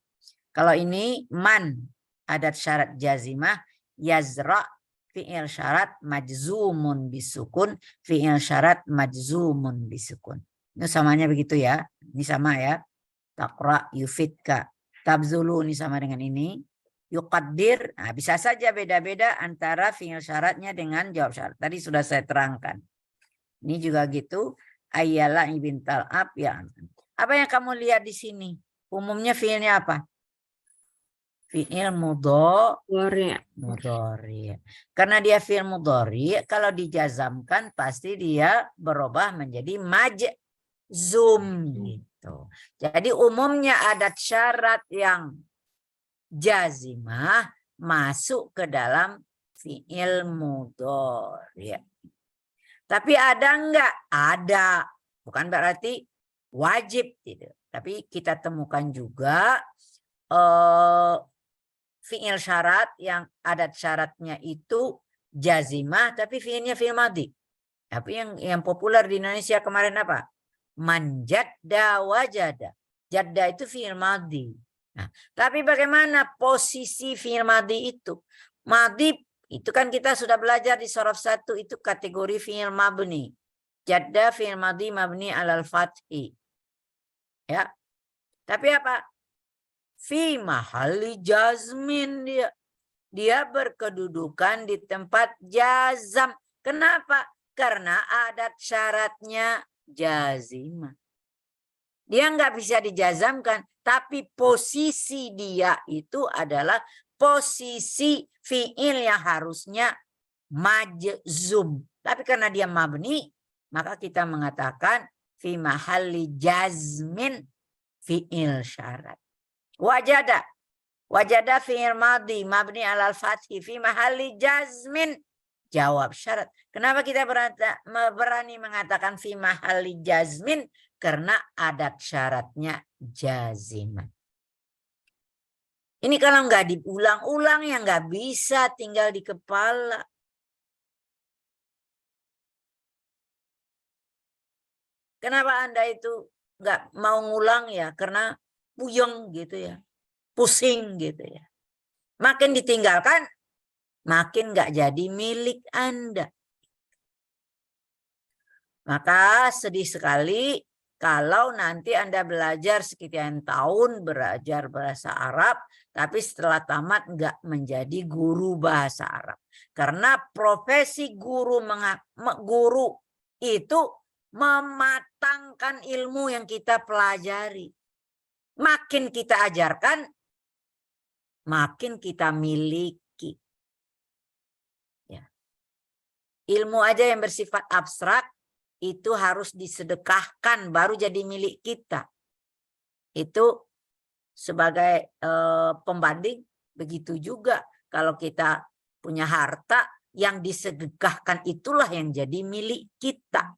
S1: Kalau ini man adat syarat jazimah, yazra fi'il syarat majzumun bisukun, fi'il syarat majzumun bisukun. Ini samanya begitu ya. Ini sama ya. Taqra yufidka. Tabzulu ini sama dengan ini. Yuqaddir. Nah, bisa saja beda-beda antara fi'il syaratnya dengan jawab syarat. Tadi sudah saya terangkan. Ini juga gitu. Ayyala ibintal ab ya. Apa yang kamu lihat di sini? Umumnya fi'ilnya apa? Fi'il mudhari. Karena dia fi'il mudhari, kalau dijazamkan pasti dia berubah menjadi majzum gitu. Jadi umumnya adat syarat yang jazimah masuk ke dalam fi'il mudhari. Tapi ada enggak? Ada. Bukan berarti wajib gitu. Tapi kita temukan juga fi'il syarat yang adat syaratnya itu jazimah tapi fi'ilnya fi'il madhi. Tapi yang populer di Indonesia kemarin apa? Manjadda wajada. Jadda itu fi'il madhi. Nah, tapi bagaimana posisi fi'il madhi itu? Madhi itu kan kita sudah belajar di sorof 1 itu kategori fi'il mabni. Jadda fi'il madhi mabni alal fathi. Ya. Tapi apa? Fi mahalli jazmin dia berkedudukan di tempat jazam. Kenapa? Karena adat syaratnya jazimah. Dia nggak bisa dijazamkan, tapi posisi dia itu adalah posisi fi'il yang harusnya majzum. Tapi karena dia mabni, maka kita mengatakan fi mahalli jazmin fi'il syarat. Wajada fi'il madhi mabni alal fathi fi mahalli jazmin jawab syarat. Kenapa kita berani mengatakan fi mahalli jazmin? Karena adat syaratnya jazimah. Ini kalau nggak diulang-ulang ya nggak bisa tinggal di kepala. Kenapa Anda itu nggak mau ngulang ya? Karena puyeng gitu ya, pusing gitu ya. Makin ditinggalkan, makin nggak jadi milik Anda. Maka sedih sekali kalau nanti Anda belajar sekian tahun belajar bahasa Arab, tapi setelah tamat nggak menjadi guru bahasa Arab. Karena profesi guru itu mematangkan ilmu yang kita pelajari. Makin kita ajarkan, makin kita miliki. Ya. Ilmu aja yang bersifat abstrak itu harus disedekahkan baru jadi milik kita. Itu sebagai pembanding, begitu juga kalau kita punya harta yang disedekahkan itulah yang jadi milik kita.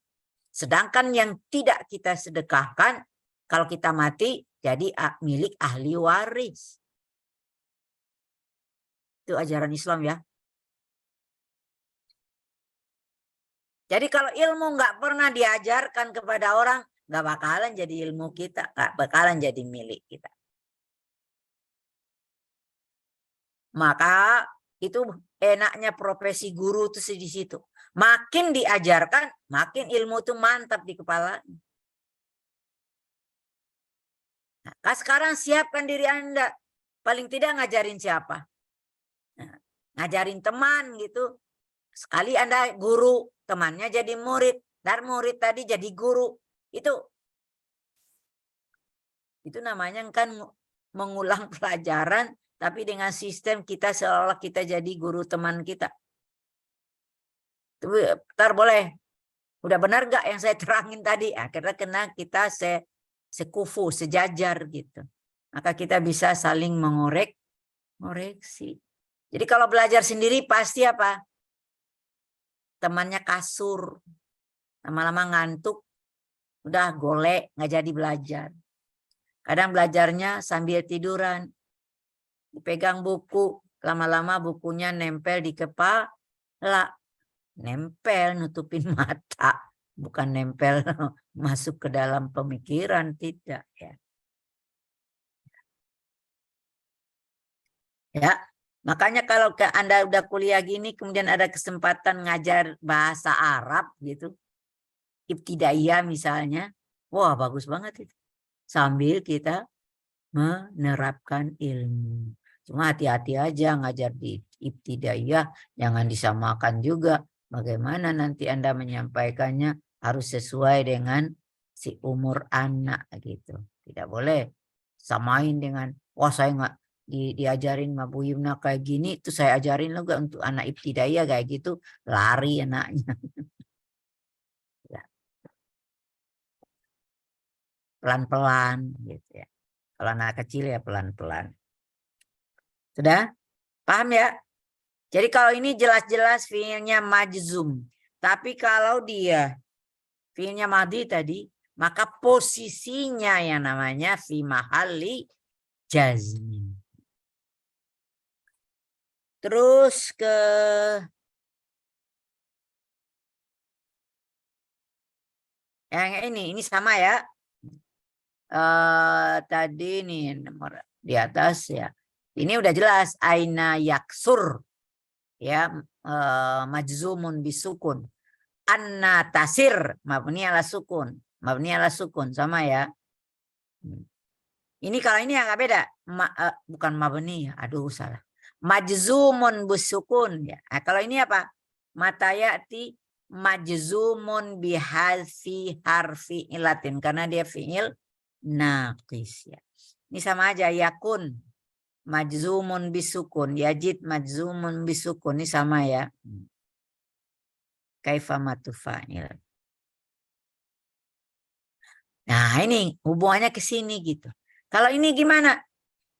S1: Sedangkan yang tidak kita sedekahkan, kalau kita mati jadi milik ahli waris. Itu ajaran Islam ya. Jadi kalau ilmu nggak pernah diajarkan kepada orang, nggak bakalan jadi ilmu kita, nggak bakalan jadi milik kita. Maka itu enaknya profesi guru itu di situ. Makin diajarkan, makin ilmu itu mantap di kepala. Nah, sekarang siapkan diri Anda. Paling tidak ngajarin siapa? Nah, ngajarin teman gitu. Sekali Anda guru, temannya jadi murid. Dan murid tadi jadi guru. Itu namanya kan mengulang pelajaran. Tapi dengan sistem kita seolah kita jadi guru teman kita. Bentar boleh. Udah benar gak yang saya terangin tadi? Akhirnya kena kita sekufu, sejajar gitu. Maka kita bisa saling mengoreksi. Jadi kalau belajar sendiri pasti apa? Temannya kasur. Lama-lama ngantuk. Udah golek, nggak jadi belajar. Kadang belajarnya sambil tiduran. Dipegang buku. Lama-lama bukunya nempel di kepala. Nempel, nutupin mata. Bukan nempel masuk ke dalam pemikiran. Tidak ya. Ya. Makanya kalau Anda udah kuliah gini, kemudian ada kesempatan ngajar bahasa Arab gitu, ibtidaiyah misalnya, wah bagus banget itu. Sambil kita menerapkan ilmu. Cuma hati-hati aja ngajar di ibtidaiyah, jangan disamakan juga. Bagaimana nanti Anda menyampaikannya harus sesuai dengan si umur anak gitu. Tidak boleh samain dengan, wah saya nggak diajarin Mabu Yumna kayak gini, itu saya ajarin juga untuk anak ibtidaiyah kayak gitu, lari anaknya. Pelan-pelan gitu ya. Kalau anak kecil ya pelan-pelan. Sudah? Paham ya? Jadi kalau ini jelas-jelas fiilnya majzum. Tapi kalau dia fiilnya madhi tadi, maka posisinya yang namanya fi mahalli jazmin. Terus ke yang ini sama ya. Tadi nih nomor di atas ya. Ini udah jelas aina yaksur ya, majzumun bisukun. Anna tasir mabni ala sukun. Mabni ala sukun sama ya. Ini kalau ini agak beda. Bukan mabni, aduh salah. Majzumun bisukun ya. Nah, kalau ini apa? Matayati majzumun bihadfi harfi ilatin, karena dia fiil naqis ya. Ini sama aja, yakun majzumun bisukun, yajid majzumun bisukun, ini sama ya. Kaifa matufa'il. Nah, ini hubungannya ke sini gitu. Kalau ini gimana?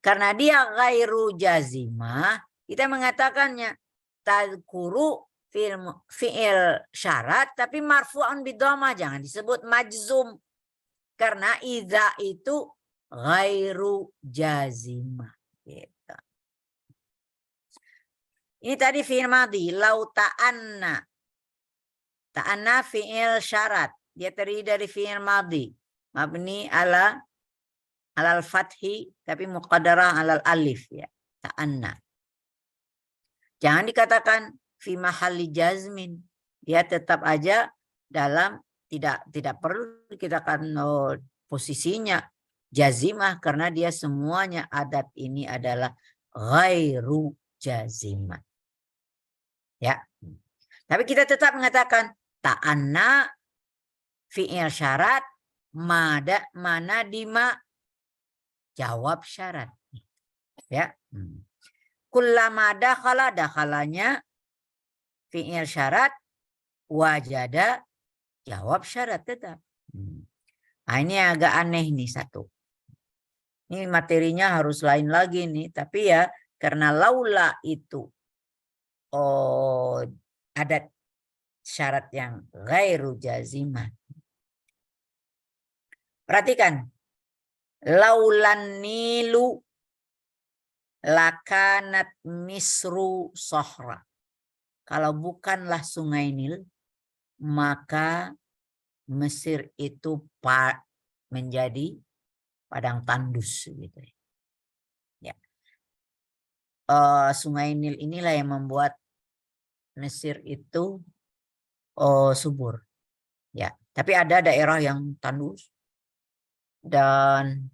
S1: Karena dia ghairu jazimah, kita mengatakannya tadkuru fi'il syarat tapi marfu'an bidhamah, jangan disebut majzum. Karena idza itu ghairu jazimah gitu. Ini tadi fi'il madhi, lau ta'anna. Ta'anna fi'il syarat, dia terdiri dari fi'il madhi mabni ala alal fathi tapi muqaddarah alal alif ya. Ta'anna. Jangan dikatakan fi mahalli jazmin. Dia tetap aja dalam tidak perlu kita kan posisinya jazimah karena dia semuanya adat ini adalah ghairu jazimah. Ya. Tapi kita tetap mengatakan ta'anna fi'il syarat mana dima jawab syarat. Ya. Kullama dakhalanya fi'il syarat wajada jawab syarat tetap. Nah, ini agak aneh nih satu. Ini materinya harus lain lagi nih, tapi ya karena laula itu adat syarat yang ghairu jazimah. Perhatikan. Laulan nilu lakanat misru sohra. Kalau bukanlah sungai Nil, maka Mesir itu menjadi padang tandus gitu ya. Sungai Nil inilah yang membuat Mesir itu subur ya. Tapi ada daerah yang tandus dan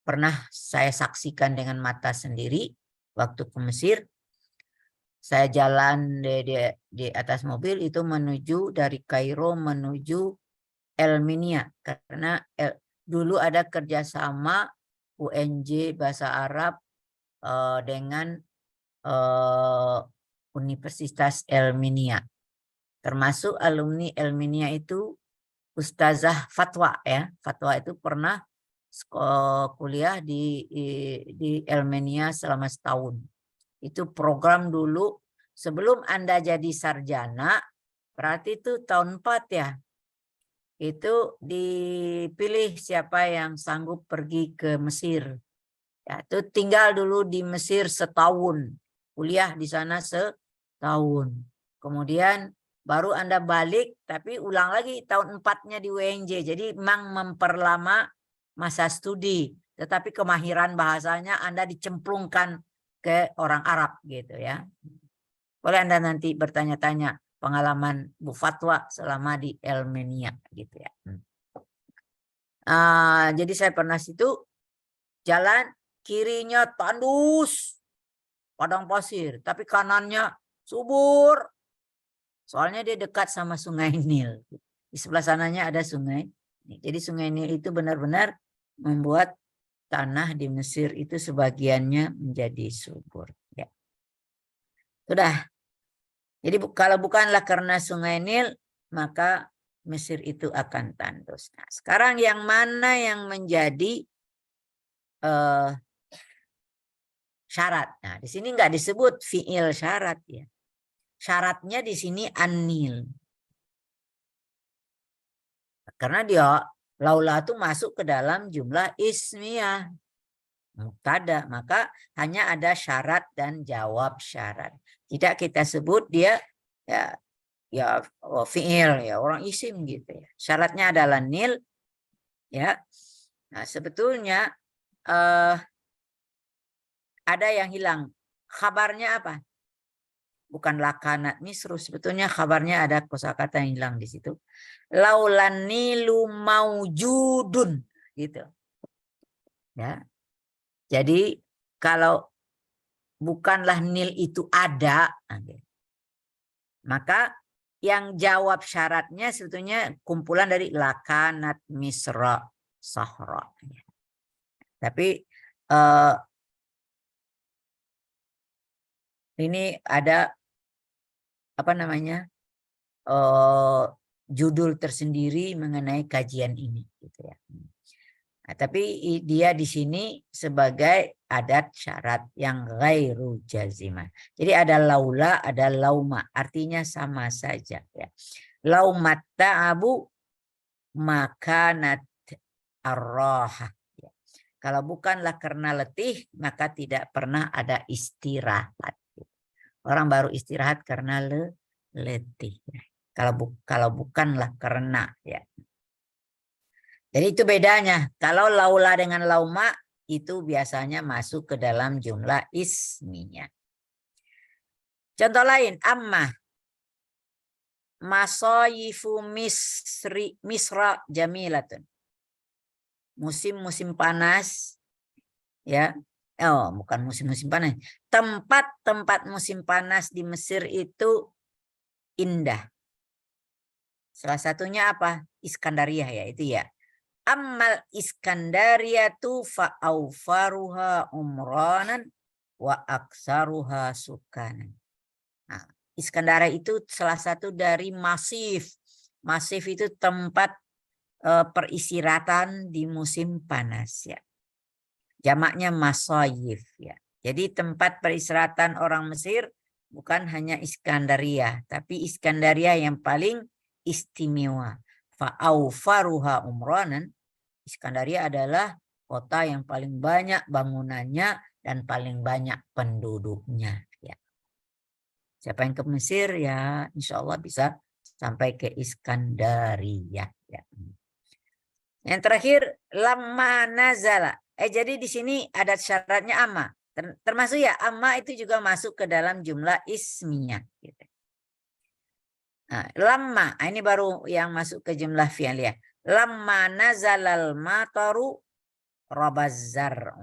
S1: pernah saya saksikan dengan mata sendiri waktu ke Mesir. Saya jalan di atas mobil itu menuju dari Kairo menuju Elminia karena dulu ada kerjasama UNJ Bahasa Arab dengan Universitas Elminia. Termasuk alumni Elminia itu Ustazah Fatwa ya. Fatwa itu pernah kuliah di Elminia selama setahun. Itu program dulu sebelum Anda jadi sarjana, berarti itu tahun 4 ya. Itu dipilih siapa yang sanggup pergi ke Mesir. Ya, itu tinggal dulu di Mesir setahun. Kuliah di sana setahun. Kemudian baru Anda balik, tapi ulang lagi tahun 4-nya di UNJ. Jadi memang memperlama masa studi. Tetapi kemahiran bahasanya Anda dicemplungkan ke orang Arab gitu ya. Boleh Anda nanti bertanya-tanya pengalaman Bu Fatwa selama di Elminia gitu ya. Jadi saya pernah situ jalan kirinya tandus padang pasir, tapi kanannya subur. Soalnya dia dekat sama Sungai Nil. Di sebelah sananya ada sungai. Jadi Sungai Nil itu benar-benar membuat tanah di Mesir itu sebagiannya menjadi subur. Ya. Sudah. Jadi kalau bukanlah karena Sungai Nil, maka Mesir itu akan tandus. Nah, sekarang yang mana yang menjadi syarat? Nah, di sini nggak disebut fiil syarat ya. Syaratnya di sini an-nil. Karena dia laula itu masuk ke dalam jumlah ismiyah. Mubtada, maka hanya ada syarat dan jawab syarat. Tidak kita sebut dia ya fiil ya orang isim gitu ya. Syaratnya adalah nil ya. Nah, sebetulnya ada yang hilang. Khabarnya apa? Bukan lakanat misru, sebetulnya kabarnya ada kosakata yang hilang di situ. Laulan nilu maujudun gitu. Ya. Jadi kalau bukanlah nil itu ada, maka yang jawab syaratnya sebetulnya kumpulan dari lakanat misra sahra. Tapi ini ada apa namanya judul tersendiri mengenai kajian ini, gitu ya. Nah, tapi dia di sini sebagai adat syarat yang ghairu jazimah. Jadi ada laula, ada lauma, artinya sama saja. Ya. Laumat ta'abu makanat arroha. Ya. Kalau bukanlah karena letih, maka tidak pernah ada istirahat. Orang baru istirahat karena letih. Kalau bukanlah karena ya. Jadi itu bedanya. Kalau laula dengan lauma itu biasanya masuk ke dalam jumlah isminya. Contoh lain, amma. Masoyifu misra jamilatun. Musim-musim panas, ya. Oh, bukan musim-musim panas. Tempat-tempat musim panas di Mesir itu indah. Salah satunya apa? Iskandariyah ya, itu ya. Ammal Iskandariyatu fa'aufaruha umranan wa aksaruha sukanan. Nah, Iskandaria itu salah satu dari masif. Masif itu tempat peristirahatan di musim panas ya. Jamaknya masayif ya. Jadi tempat peristirahatan orang Mesir bukan hanya Iskandaria, tapi Iskandaria yang paling istimewa. Fa'aufaruha umranan. Iskandaria adalah kota yang paling banyak bangunannya dan paling banyak penduduknya ya. Siapa yang ke Mesir ya insya Allah bisa sampai ke Iskandaria ya. Yang terakhir lamma nazala. Jadi di sini ada syaratnya amma. Termasuk ya amma itu juga masuk ke dalam jumlah isminya gitu. Nah, lamma ini baru yang masuk ke jumlah fi'liyah. Lamma nazalal mataru rabazzar.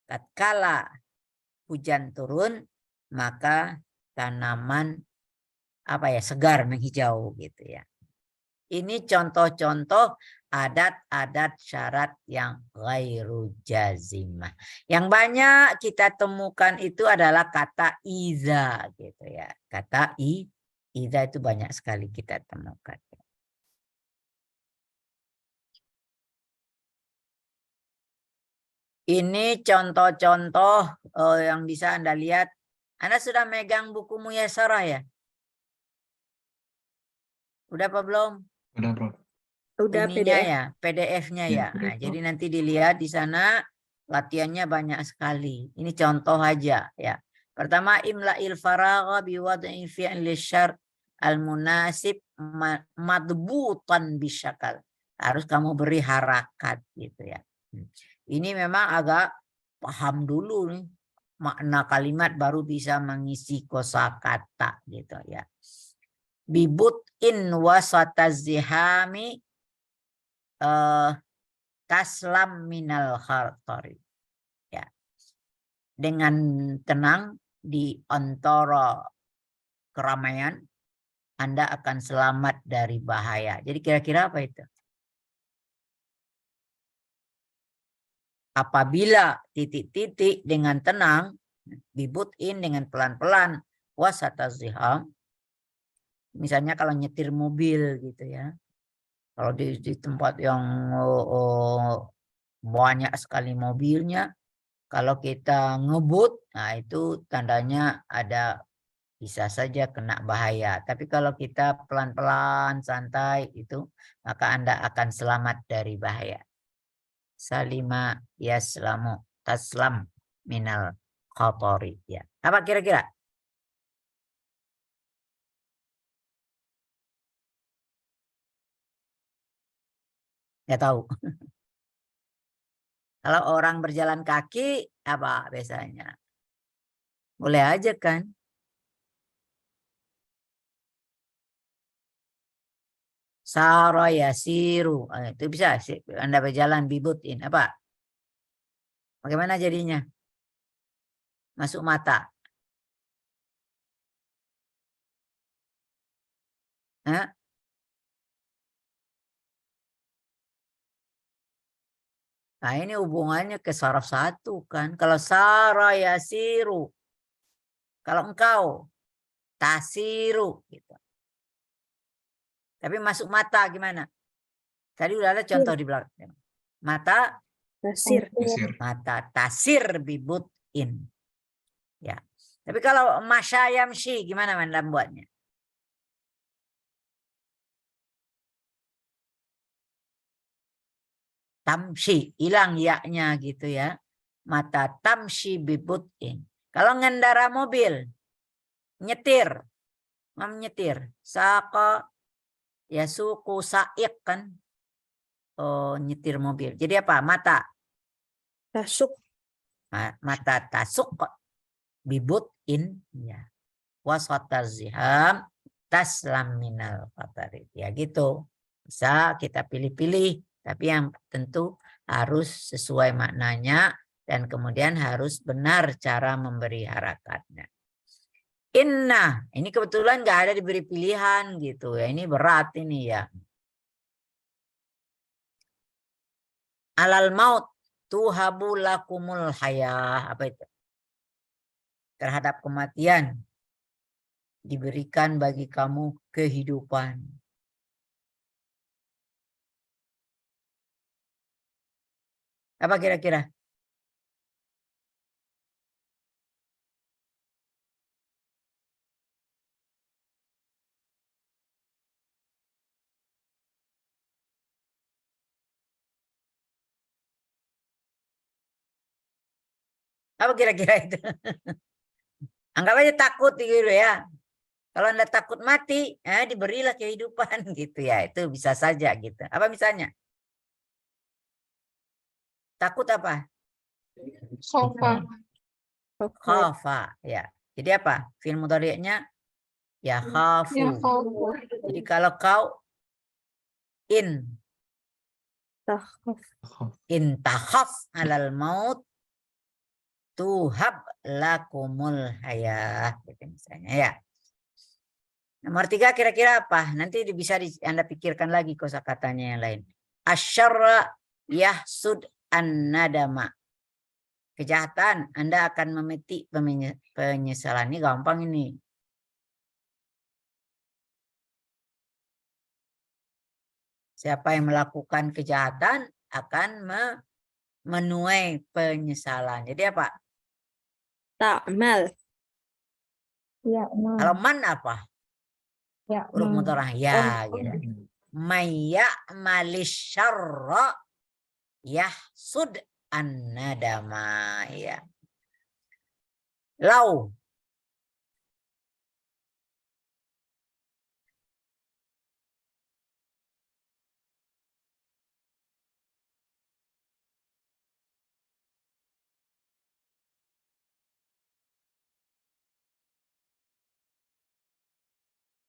S1: Tatkala hujan turun maka tanaman segar menghijau gitu ya. Ini contoh-contoh adat-adat syarat yang ghairu jazimah. Yang banyak kita temukan itu adalah kata iza gitu ya. Kata iza itu banyak sekali kita temukan. Ini contoh-contoh yang bisa Anda lihat. Anda sudah megang buku Muyasarah ya? Udah apa belum?
S4: Udah, Bro.
S3: Udah
S1: Ininya
S3: PDF.
S1: ya, PDF-nya
S4: Ya.
S1: ya. Nah, jadi nanti dilihat di sana latihannya banyak sekali. Ini contoh aja ya. Pertama imla'il faragha biwad'i fi'l syart al-munasib madbutan bisyakal. Harus kamu beri harakat gitu ya. Ini memang agak paham dulu nih makna kalimat baru bisa mengisi kosakata gitu ya. Bibut in wasatazihami taslam minal khartari ya. Dengan tenang di antara keramaian Anda akan selamat dari bahaya. Jadi kira-kira apa itu? Apabila titik-titik dengan tenang, dibutin dengan pelan-pelan, wasataziham. Misalnya kalau nyetir mobil gitu ya. Kalau di tempat yang banyak sekali mobilnya, kalau kita ngebut, nah itu tandanya ada bisa saja kena bahaya. Tapi kalau kita pelan-pelan, santai itu, maka Anda akan selamat dari bahaya. Salima yaslamu taslam minal khatori. Ya. Apa kira-kira? Nggak tahu. Kalau orang berjalan kaki, apa biasanya? Boleh aja kan? Sara yasiru. Itu bisa Anda berjalan bibutin. Apa? Bagaimana jadinya? Masuk mata. Hah? Nah ini hubungannya ke saraf satu kan. Kalau sara yasiru. Kalau engkau tasiru. Gitu. Tapi masuk mata gimana? Tadi udah ada contoh di belakang. Mata.
S3: Tasir.
S4: Mesir.
S1: Mata tasir bibutin. Ya. Tapi kalau masyayamshi gimana Anda buatnya? Tamshi, hilang yaknya gitu ya. Mata tamshi bibutin. Kalau ngendara mobil, nyetir, menyetir, saka ya suku saik kan. nyetir mobil. Jadi apa? Mata.
S3: Tasuk.
S1: Mata tasuk bibut in ya. Wasata ziham taslam minal fatari. Ya gitu. Bisa kita pilih-pilih. Tapi yang tentu harus sesuai maknanya. Dan kemudian harus benar cara memberi harakatnya. Inna. Ini kebetulan nggak ada diberi pilihan gitu ya. Ini berat ini ya. Alal maut tuhabu lakumul hayah. Apa itu? Terhadap kematian. Diberikan bagi kamu kehidupan. Apa kira-kira? Apa kira-kira itu? Anggap aja takut gitu ya. Kalau Anda takut mati, diberilah kehidupan gitu ya. Itu bisa saja gitu. Apa misalnya? Takut apa?
S5: Sofa.
S1: Khafa ya. Jadi apa? Fi'il mudhari'nya ya
S5: Ya
S1: khafu.
S5: khafu.
S1: Jadi kalau kau takhaf alal maut tuhab lakumul hayah gitu misalnya ya. Nomor 3 kira-kira apa? Nanti bisa Anda pikirkan lagi kosakatanya yang lain. Asyarra yahsud an-nadama. Kejahatan Anda akan memetik penyesalan. Ini gampang ini. Siapa yang melakukan kejahatan akan menuai penyesalan. Jadi apa?
S3: Ta'mal.
S5: Ya,
S1: Kalau man apa?
S5: ya,
S1: Huruf mudhari ya gitu. Mayya malisyarra yahsud an-nadama ya. Lau.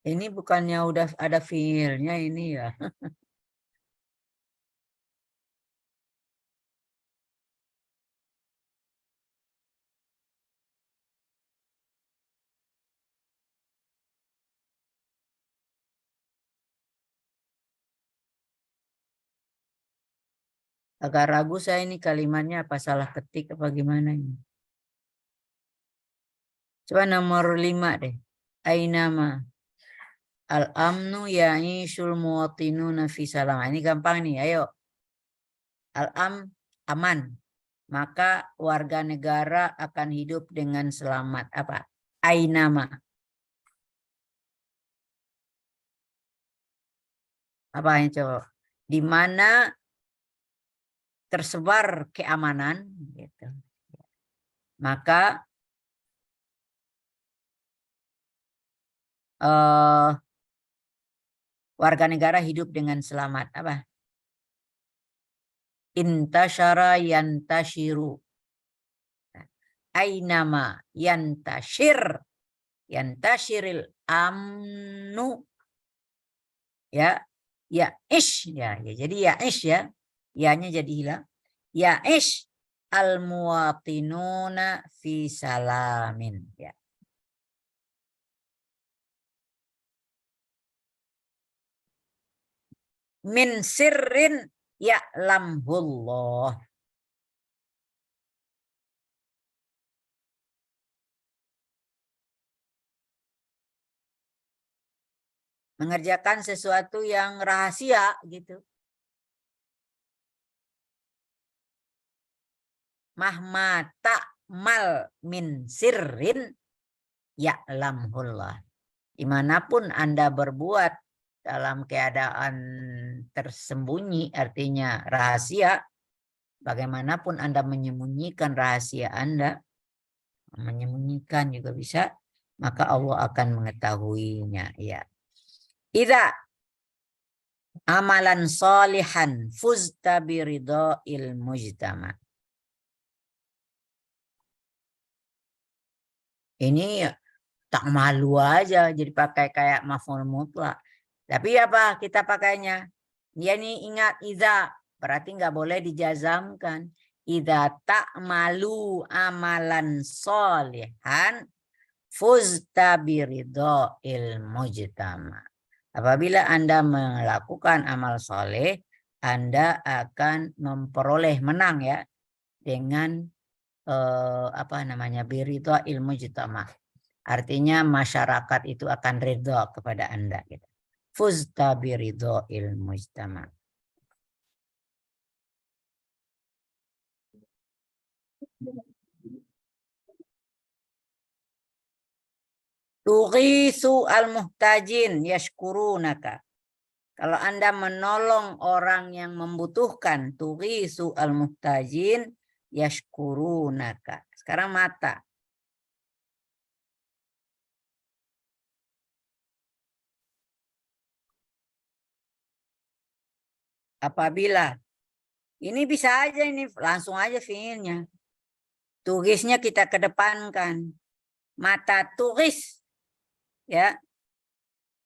S1: Ini bukannya udah ada fiilnya ini ya. Agak ragu saya ini kalimatnya apa salah ketik apa gimana ini. Coba nomor 5 deh. Ainama al-amnu ya'ishul muwatinuna fi salam. Ini gampang nih, ayo. Al-am aman. Maka warga negara akan hidup dengan selamat. Apa? Ainama. Apa ini coba? Di mana tersebar keamanan gitu. Maka warga negara hidup dengan selamat. Apa? Intasyara yantashiru. Ainama yantashiril amnu ya ish ya jadi ya ish ya ya-nya jadi hilang ya ish al muwatinuna fi salamin ya. Min sirrin ya'lamhullah. Mengerjakan sesuatu yang rahasia gitu. Mahma ta'mal min sirrin ya'lamhullah. Dimanapun Anda berbuat dalam keadaan tersembunyi, artinya rahasia, bagaimanapun Anda menyembunyikan rahasia Anda, menyembunyikan juga bisa, maka Allah akan mengetahuinya. Ya. Idza amalan solihan fuzta biridha'il mujtama. Ini tak malu aja jadi pakai kayak maf'ul mutlak. Tapi apa kita pakainya? Dia nih ingat idza, berarti nggak boleh dijazamkan. Idza tak malu amalan solihan fuzta biridha'il mujtama. Apabila Anda melakukan amal soleh, Anda akan memperoleh menang ya dengan biridha'il mujtama. Artinya masyarakat itu akan ridho kepada Anda gitu. Fuzta biridha'il mujtama. Tughisu al-muhtajin yashkurunaka. Kalau Anda menolong orang yang membutuhkan, tughisu al-muhtajin yashkurunaka. Sekarang mata. Apabila ini bisa aja ini langsung aja fiilnya. Tugisnya kita kedepankan. Mata turis ya.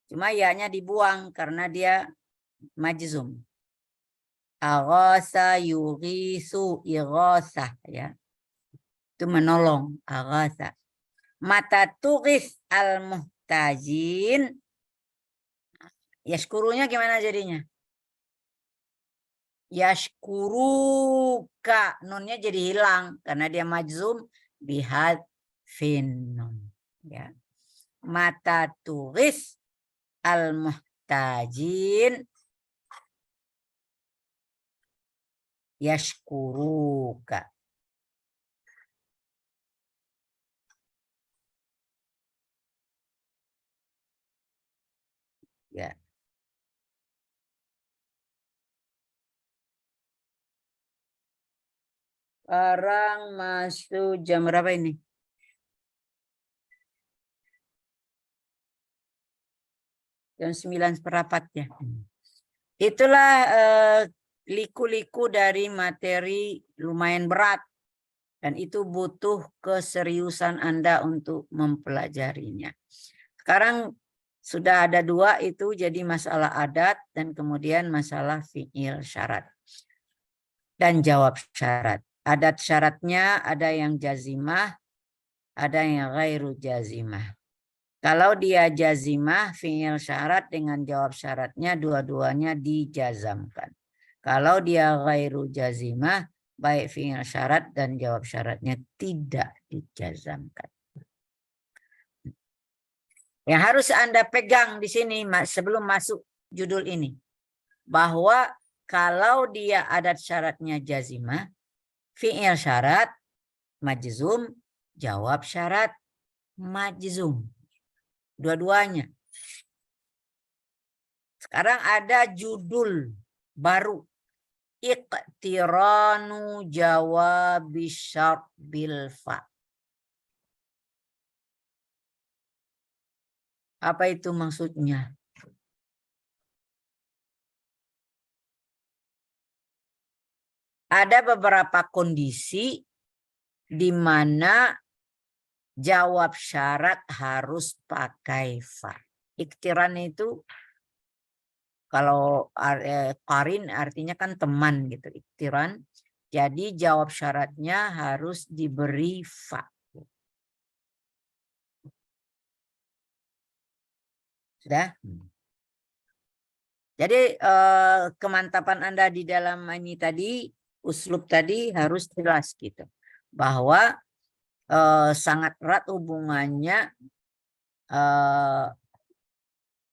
S1: Cuma ya-nya dibuang karena dia majzum. Aghasa yughisu ighasah ya. Itu menolong aghasa. Mata turis al-muhtajin. Yashkurunya gimana jadinya? Yashkuruka, nunnya jadi hilang karena dia majzum bihad nun ya. Mata turis al-muhtajin yashkuruka. Ya. Sekarang masuk jam berapa ini? Jam 9:15 ya. Itulah liku-liku dari materi lumayan berat. Dan itu butuh keseriusan Anda untuk mempelajarinya. Sekarang sudah ada 2 itu jadi masalah adat dan kemudian masalah fi'il syarat. Dan jawab syarat. Adat syaratnya ada yang jazimah, ada yang ghairu jazimah. Kalau dia jazimah, fi'il syarat dengan jawab syaratnya dua-duanya dijazamkan. Kalau dia ghairu jazimah, baik fi'il syarat dan jawab syaratnya tidak dijazamkan. Yang harus Anda pegang di sini sebelum masuk judul ini. Bahwa kalau dia adat syaratnya jazimah, fi'il syarat majzum, jawab syarat majzum. Dua-duanya. Sekarang ada judul baru. Iqtiranu jawabi syart bil fa. Apa itu maksudnya? Ada beberapa kondisi di mana jawab syarat harus pakai fa. Iktiran itu kalau qarin artinya kan teman gitu. Iktiran. Jadi jawab syaratnya harus diberi fa. Sudah? Jadi kemantapan Anda di dalam ini tadi, uslub tadi harus jelas gitu. Bahwa sangat erat hubungannya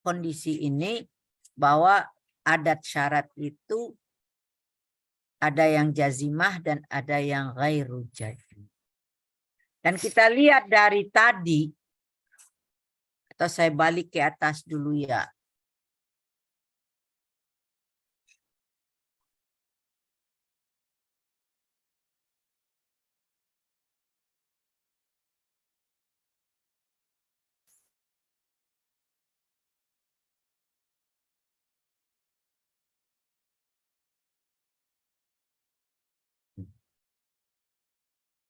S1: kondisi ini bahwa adat syarat itu ada yang jazimah dan ada yang ghairu jazimah. Dan kita lihat dari tadi, atau saya balik ke atas dulu ya.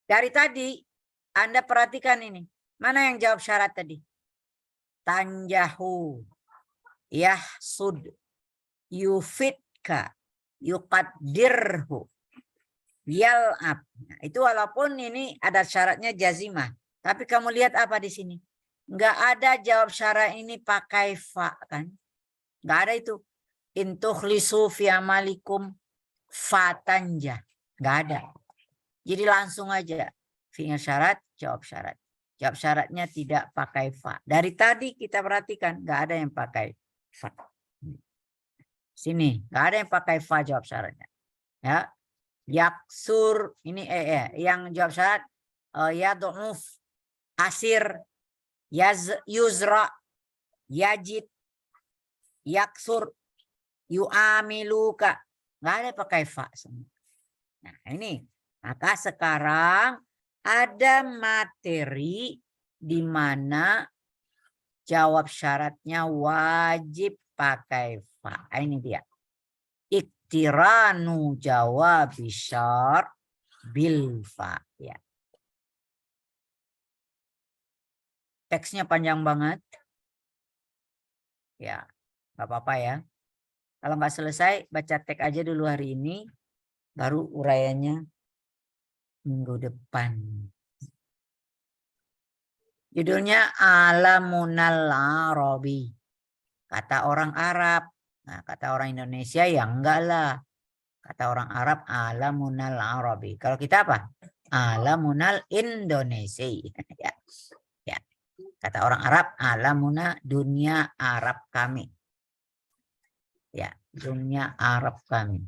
S1: Dari tadi Anda perhatikan ini. Mana yang jawab syarat tadi? Tanjahu, yahsud, yufidka, yuqaddirhu, yal'ab. Nah, itu walaupun ini ada syaratnya jazimah. Tapi kamu lihat apa di sini? Enggak ada jawab syarat ini pakai fa kan? Enggak ada itu. Intukhlisu fi amalikum fatanja. Enggak ada. Jadi langsung aja. Fi'il syarat, jawab syarat. Jawab syaratnya tidak pakai fa. Dari tadi kita perhatikan enggak ada yang pakai fa. Sini, enggak ada yang pakai fa jawab syaratnya. Ya. Yaksur ini yang jawab syarat yad'uf, asir, yuzra, yajid, yaksur, yu'amiluka. Nggak ada pakai fa semua. Nah ini. Maka sekarang ada materi di mana jawab syaratnya wajib pakai fa. Ini dia. Iktiranu jawab syar bil fa. Ya. Teksnya panjang banget. Ya, nggak apa-apa ya. Kalau nggak selesai, baca teks aja dulu hari ini. Baru uraiannya minggu depan. Judulnya Alamunal Arabi. Kata orang Arab. Nah, kata orang Indonesia ya enggak lah. Kata orang Arab Alamunal Arabi. Kalau kita apa? Alamunal Indonesia. Ya. Ya. Kata orang Arab Alamuna dunia Arab kami. Ya, dunia Arab kami.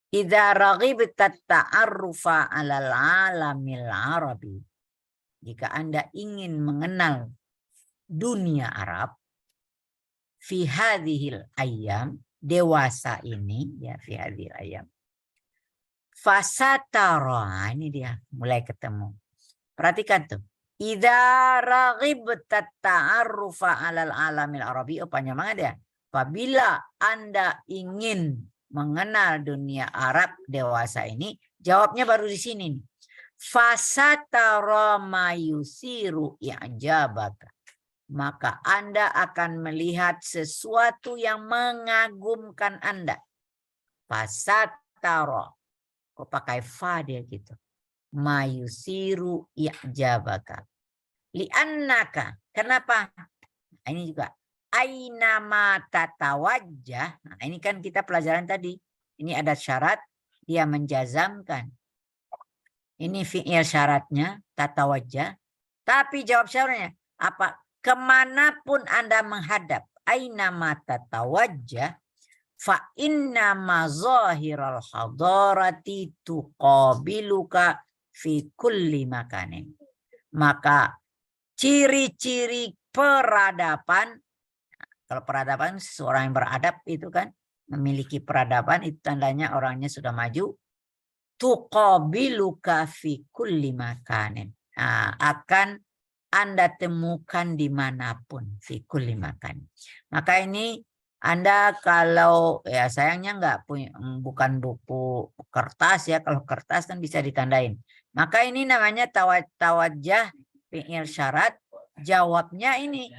S1: Idza raghibta ta'arrufa 'alal 'alamil Arabi. Jika Anda ingin mengenal dunia Arab fi hadhil ayyam, dewasa ini ya, fi hadhil ayyam. Fasatara, ini dia mulai ketemu. Perhatikan tuh. Idza raghibta ta'arrufa 'alal 'alamil Arabi, panjang banget ya. Apabila Anda ingin mengenal dunia Arab dewasa ini, jawabnya baru di sini. Fasatara mayusiru i'jabaka. Maka Anda akan melihat sesuatu yang mengagumkan Anda. Fasatara. Kok pakai fa dia gitu. Mayusiru i'jabaka. Li'annaka. Kenapa? Nah, ini juga. Ainama tatawajjah. Nah, ini kan kita pelajaran tadi. Ini ada syarat. Dia menjazamkan. Ini fi'il syaratnya. Tatawajjah. Tapi jawab syaratnya. Apa? Kemanapun Anda menghadap. Ainama tatawajjah. Fa inna mazahiral hadarati tuqabiluka fi kulli makanin. Maka ciri-ciri peradaban, kalau peradaban seseorang yang beradab itu kan memiliki peradaban, itu tandanya orangnya sudah maju. Tuqabiluka fi kulli makanin. Nah, akan Anda temukan dimanapun fi kulli makanin. Maka ini Anda kalau ya sayangnya nggak punya, bukan buku kertas ya. Kalau kertas kan bisa ditandain. Maka ini namanya tawajjah fi'il syarat. Jawabnya ini.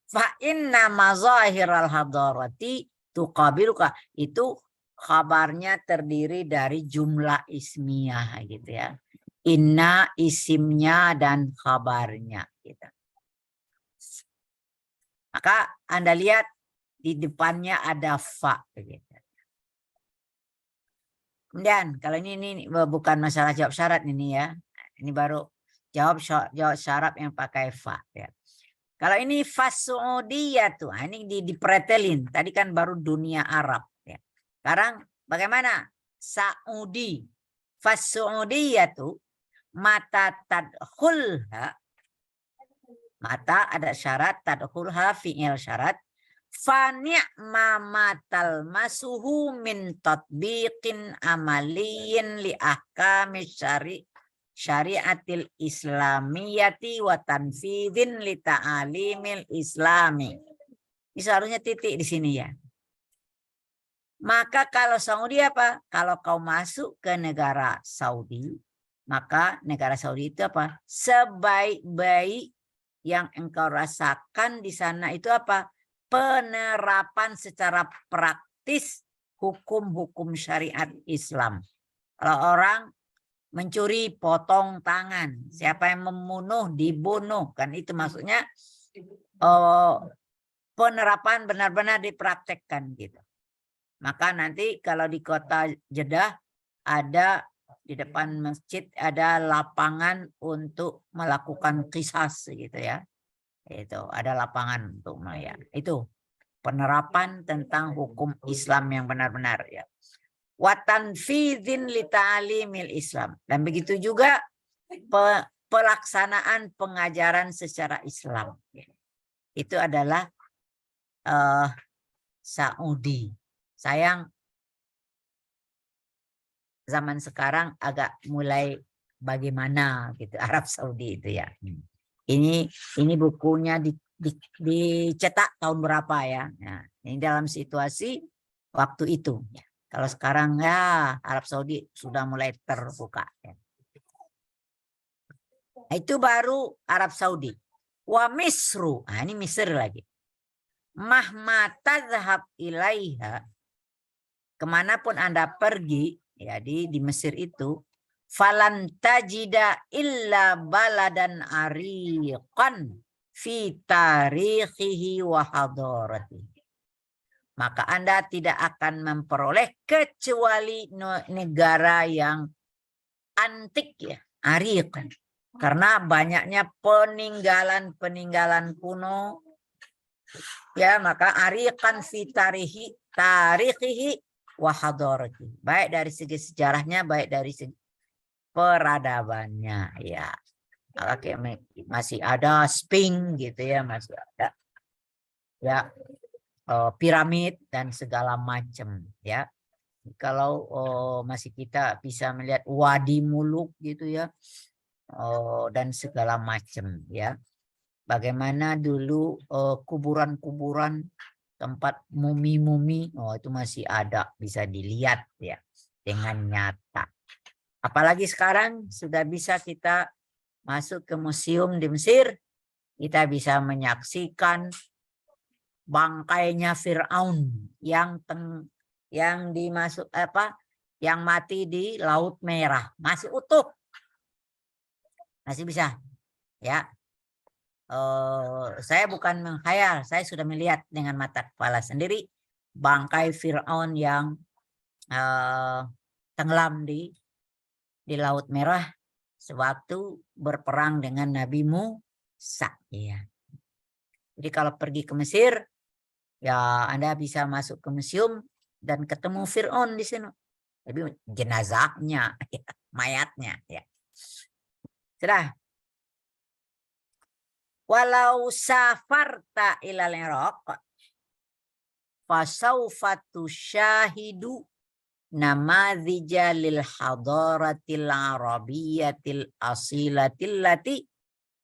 S1: Fa inna mazahiral hadarati tuqabiluka. Itu khabarnya terdiri dari jumlah ismiyah gitu ya. Inna isimnya dan khabarnya gitu. Maka Anda lihat di depannya ada fa gitu. Kemudian kalau ini bukan masalah jawab syarat ini ya. Ini baru jawab syarat yang pakai fa ya. Kalau ini fasu'udiyah tuh, ini dipretelin. Tadi kan baru dunia Arab ya. Sekarang bagaimana? Saudi. Fasu'udiyah tuh mata tadkhulha. Mata ada syarat, tadkhulha fi'il syarat. Fa ni'ma matal masuhu min tatbiqin amaliyin li ahkami syariatil islamiyati wa tanfidin li ta'alimil islami. Ini seharusnya titik di sini ya. Maka kalau Saudi apa? Kalau kau masuk ke negara Saudi, maka negara Saudi itu apa? Sebaik-baik yang engkau rasakan di sana itu apa? Penerapan secara praktis hukum-hukum syariat Islam. Kalau orang mencuri, potong tangan. Siapa yang membunuh, dibunuh. Kan itu maksudnya penerapan benar-benar dipraktekkan gitu. Maka nanti kalau di kota Jeddah ada di depan masjid ada lapangan untuk melakukan qisas gitu ya. Itu ada lapangan untuk ya. Itu penerapan tentang hukum Islam yang benar-benar ya. Wa tanfidzin li ta'limil Islam. Dan begitu juga pelaksanaan pengajaran secara Islam. Itu adalah Saudi. Sayang zaman sekarang agak mulai bagaimana gitu Arab Saudi itu ya. Ini bukunya dicetak tahun berapa ya? Nah, ini dalam situasi waktu itu. Ya. Kalau sekarang ya Arab Saudi sudah mulai terbuka. Ya. Itu baru Arab Saudi. Wa Misru. Nah, ini Mesir lagi. Mahma tadhhab ilaiha. Kemanapun Anda pergi ya di Mesir itu, falan tajida illa baladan ariqan fi tarikhihi wa hadaratihi. Maka Anda tidak akan memperoleh kecuali negara yang antik ya, ariqan. Karena banyaknya peninggalan-peninggalan kuno. Ya, maka ariqan fi tarikhihi wa hadaratihi. Baik dari segi sejarahnya, baik dari segi peradabannya ya. Oke, masih ada Sphinx gitu ya, masih ada ya piramid dan segala macam ya. Kalau masih kita bisa melihat Wadi Muluk gitu ya, dan segala macam ya. Bagaimana dulu kuburan-kuburan tempat mumi-mumi, itu masih ada, bisa dilihat ya dengan nyata. Apalagi sekarang sudah bisa kita masuk ke museum di Mesir, kita bisa menyaksikan bangkainya Firaun yang dimasuk yang mati di Laut Merah, masih utuh, masih bisa ya. Saya bukan menghayal, saya sudah melihat dengan mata kepala sendiri bangkai Firaun yang tenggelam di Laut Merah sewaktu berperang dengan Nabi Musa. Ya. Jadi kalau pergi ke Mesir, ya Anda bisa masuk ke museum dan ketemu Firaun di sini. Tapi jenazahnya, mayatnya. Ya. Sudah. Walau safarta ilal Iraq fasaufa tusyahidu namadzija lil hadaratil arabiyyatil asilatil lati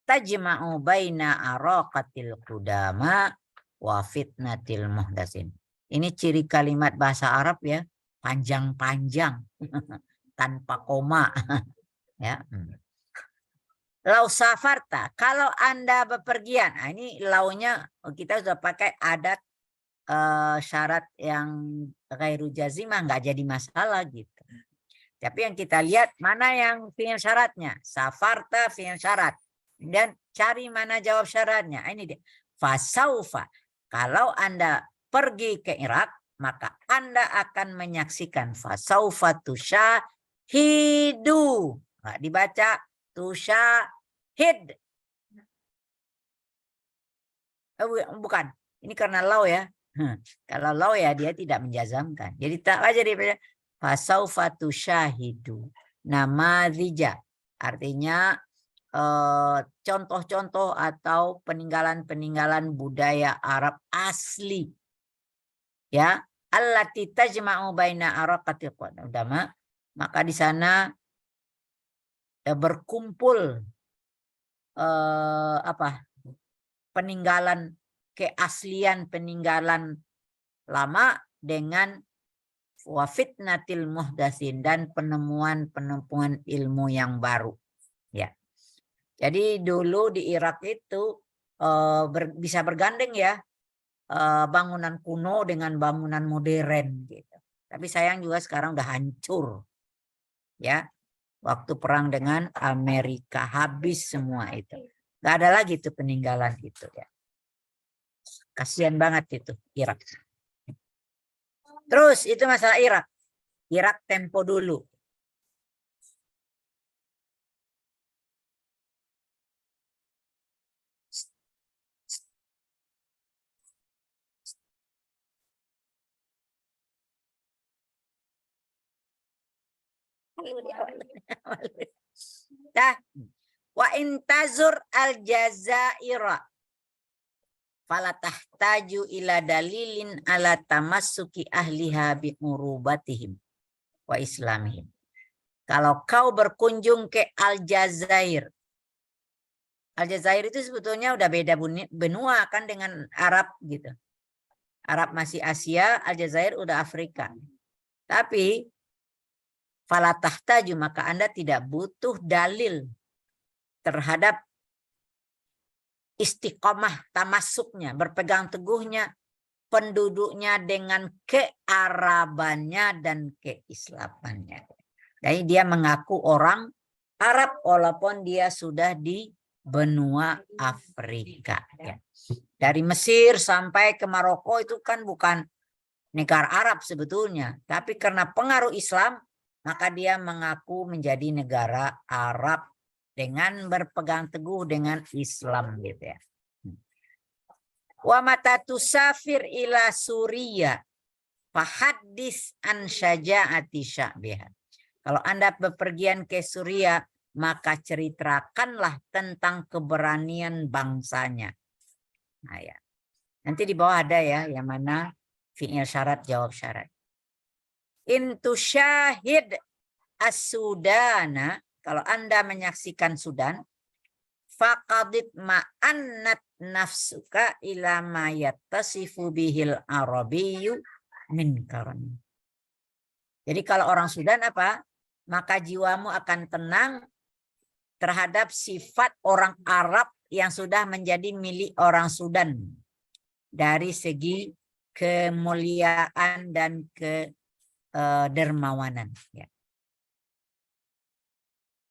S1: tajma'u baina araqatil qudama wa fitnatil muhdasin. Ini ciri kalimat bahasa Arab ya, panjang-panjang tanpa koma ya. Lau safarta, kalau Anda bepergian, nah ini launya kita sudah pakai adat syarat yang ghairu jazimah, nggak jadi masalah gitu. Tapi yang kita lihat mana yang fi'il syaratnya, safarta fi'il syarat, dan cari mana jawab syaratnya. Ini dia, fasaufa. Kalau Anda pergi ke Irak, maka Anda akan menyaksikan fasaufa tusyahidu. Nggak dibaca tusyahid. Bukan, ini karena lau ya. Kalau lau ya dia tidak menjazamkan. Jadi tak aja dia fasaufa tusyahidu namadzija. Artinya contoh-contoh atau peninggalan-peninggalan budaya Arab asli. Ya, allati tajma'u baina araqatil qudama. Maka di sana berkumpul peninggalan keaslian peninggalan lama dengan wa fitnatil muhdatsin, dan penemuan ilmu yang baru. Ya. Jadi dulu di Irak itu bisa bergandeng ya, bangunan kuno dengan bangunan modern gitu. Tapi sayang juga sekarang udah hancur. Ya. Waktu perang dengan Amerika habis semua itu. Gak ada lagi tuh peninggalan itu ya. Kasihan banget itu Irak. Terus itu masalah Irak. Irak tempo dulu. Dah. Wa intazur al-Jazaira fala tahtaju ila dalilin ala tamassuki ahliha bi urubatihim wa islamihim. Kalau kau berkunjung ke Aljazair. Aljazair itu sebetulnya udah beda benua kan dengan Arab gitu. Arab masih Asia, Aljazair udah Afrika. Tapi fala tahtaju, maka Anda tidak butuh dalil terhadap istiqomah tamasuknya, berpegang teguhnya penduduknya dengan kearabannya dan keislamannya. Jadi dia mengaku orang Arab walaupun dia sudah di benua Afrika. Ya. Dari Mesir sampai ke Maroko itu kan bukan negara Arab sebetulnya. Tapi karena pengaruh Islam, maka dia mengaku menjadi negara Arab dengan berpegang teguh dengan Islam gitu ya. Wa mata tusafir ila Suriya fahaddis an syaja'ati sya'biha. Kalau Anda bepergian ke Suriah, maka ceritakanlah tentang keberanian bangsanya. Nah, ya. Nanti di bawah ada ya yang mana fi'il syarat jawab syarat. Intu syahid as-Sudana, kalau Anda menyaksikan Sudan, faqadit ma'annat nafsuka ila ma yattasifu bihil arabiyyu min karam. Jadi kalau orang Sudan apa? Maka jiwamu akan tenang terhadap sifat orang Arab yang sudah menjadi milik orang Sudan. Dari segi kemuliaan dan kedermawanan. Ya.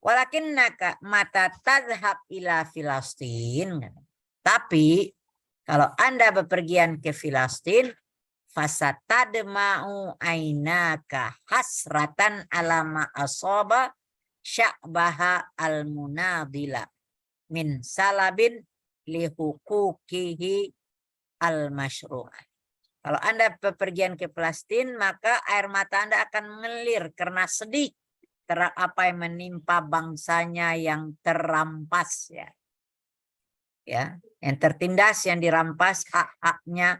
S1: Walakinnaka mata tadhab ila Filastin. Tapi kalau Anda bepergian ke Filastin, fasatadma'u ainaka hasratan alama asaba sya'baha al-munadila min salabin lihukukihi al-masyru'ah. Kalau Anda bepergian ke Palestina, maka air mata Anda akan mengalir karena sedih terhadap apa yang menimpa bangsanya yang terampas ya. Ya, yang tertindas, yang dirampas hak-haknya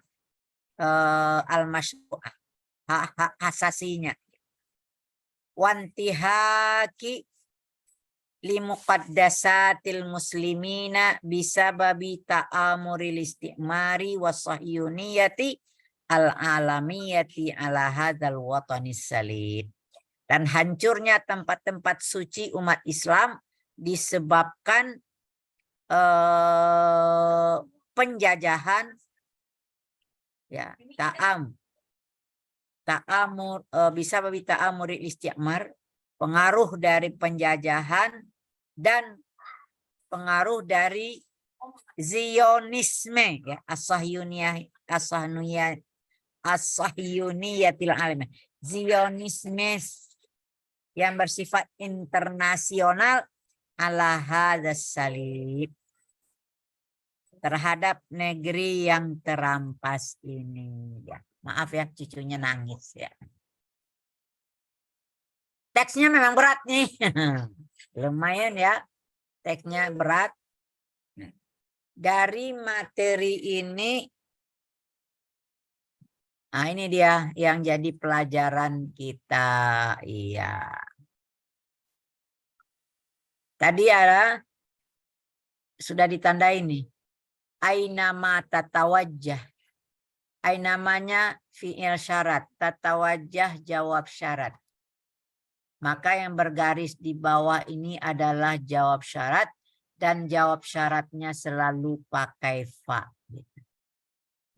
S1: al-masyru'ah, hak-hak asasinya. Wantihaki limuqaddasatil muslimina bisababi ta'amuril istimari wasahyuniyati al-alamiyati ala hadzal watanis salib. Dan hancurnya tempat-tempat suci umat Islam disebabkan penjajahan ya, ta'amur bisa babi ta'amuril istimar, pengaruh dari penjajahan dan pengaruh dari Zionisme ya, as-sahyuniyatil alamah. Zionisme yang bersifat internasional ala hadzal salib, terhadap negeri yang terampas ini ya. Maaf ya, cucunya nangis ya. Teksnya memang berat nih. Lumayan ya. Teksnya berat. Dari materi ini, nah ini dia yang jadi pelajaran kita. Iya. Tadi ada sudah ditandai nih. Aina ma tatawajjah. Ai namanya fi'il syarat. Tatawajjah jawab syarat. Maka yang bergaris di bawah ini adalah jawab syarat. Dan jawab syaratnya selalu pakai fa.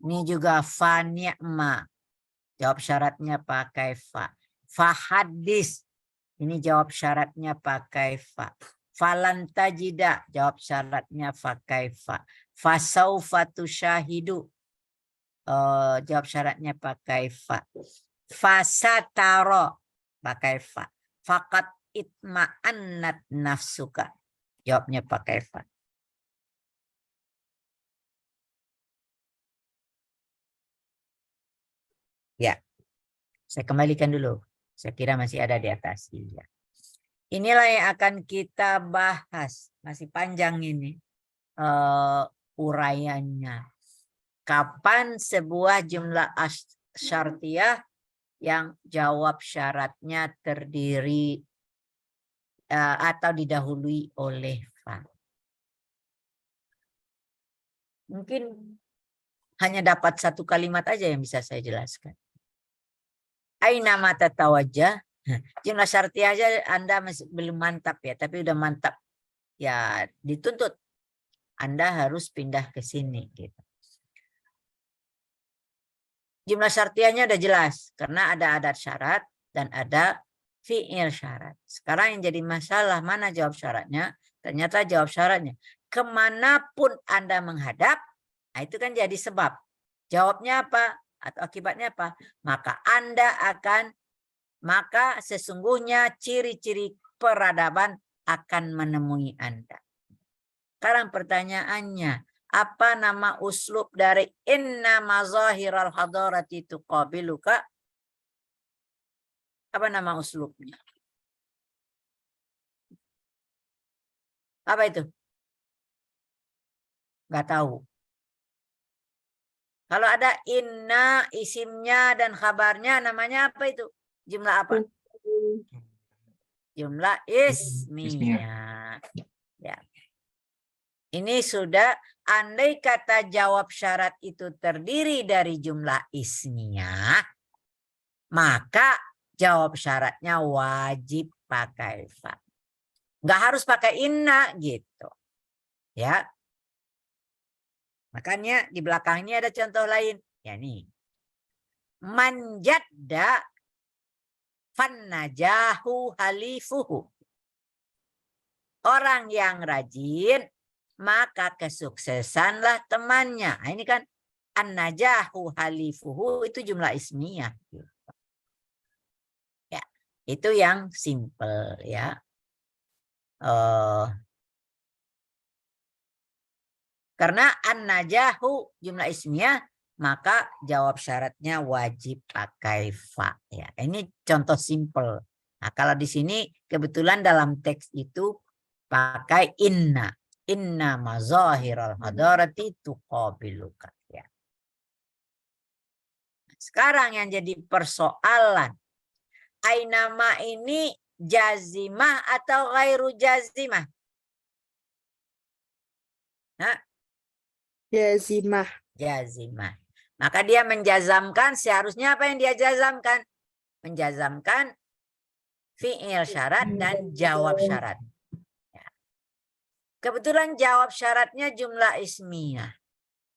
S1: Ini juga fa ni'ma. Jawab syaratnya pakai fa. Fa hadis. Ini jawab syaratnya pakai fa. Falan tajida. Jawab syaratnya pakai fa. Fa saufa tusyahidu. Jawab syaratnya pakai fa. Fasataro. Pakai fa. Fakat itma'annat nafsuka. Jawabnya pakai fa. Ya, saya kembalikan dulu. Saya kira masih ada di atas. Ya. Inilah yang akan kita bahas. Masih panjang ini uraiannya. Kapan sebuah jumlah syartiyah yang jawab syaratnya terdiri atau didahului oleh fa. Mungkin hanya dapat satu kalimat aja yang bisa saya jelaskan. Aina mata tawajjah. Jumlah syartiyah aja Anda masih belum mantap ya, tapi udah mantap. Ya, dituntut Anda harus pindah ke sini gitu. Jumlah syartiyahnya udah jelas karena ada adat syarat dan ada fi'il syarat. Sekarang yang jadi masalah mana jawab syaratnya? Ternyata jawab syaratnya kemanapun Anda menghadap, nah itu kan jadi sebab. Jawabnya apa? Atau akibatnya apa? Maka sesungguhnya ciri-ciri peradaban akan menemui Anda. Sekarang pertanyaannya, apa nama uslub dari inna mazahiral hadarati tuqabiluka? Apa nama uslubnya? Apa itu? Nggak tahu. Kalau ada inna isimnya dan kabarnya namanya apa itu? Jumlah apa? Jumlah ismiyah. Ya. Ini sudah andai kata jawab syarat itu terdiri dari jumlah ismiyah, maka jawab syaratnya wajib pakai fa. Nggak harus pakai inna gitu. Ya. Makanya di belakangnya ada contoh lain. Ya nih. Manjadda fannajahu halifuhu. Orang yang rajin maka kesuksesanlah temannya. Nah, ini kan an-najahu halifuhu itu jumlah ismiyah. Ya, itu yang simple ya. Karena an-najahu jumlah ismiyah, maka jawab syaratnya wajib pakai fa. Ya, ini contoh simple. Nah, kalau di sini kebetulan dalam teks itu pakai inna. Inna mazahiral hadarati tuqabiluka. Ya. Sekarang yang jadi persoalan, ainama ini jazimah atau ghairu jazimah? Nah,
S3: Jazimah.
S1: jazimah. Maka dia menjazamkan, seharusnya apa yang dia jazamkan? Menjazamkan fi'il syarat dan jawab syarat. Ya. Kebetulan jawab syaratnya jumlah ismiyah.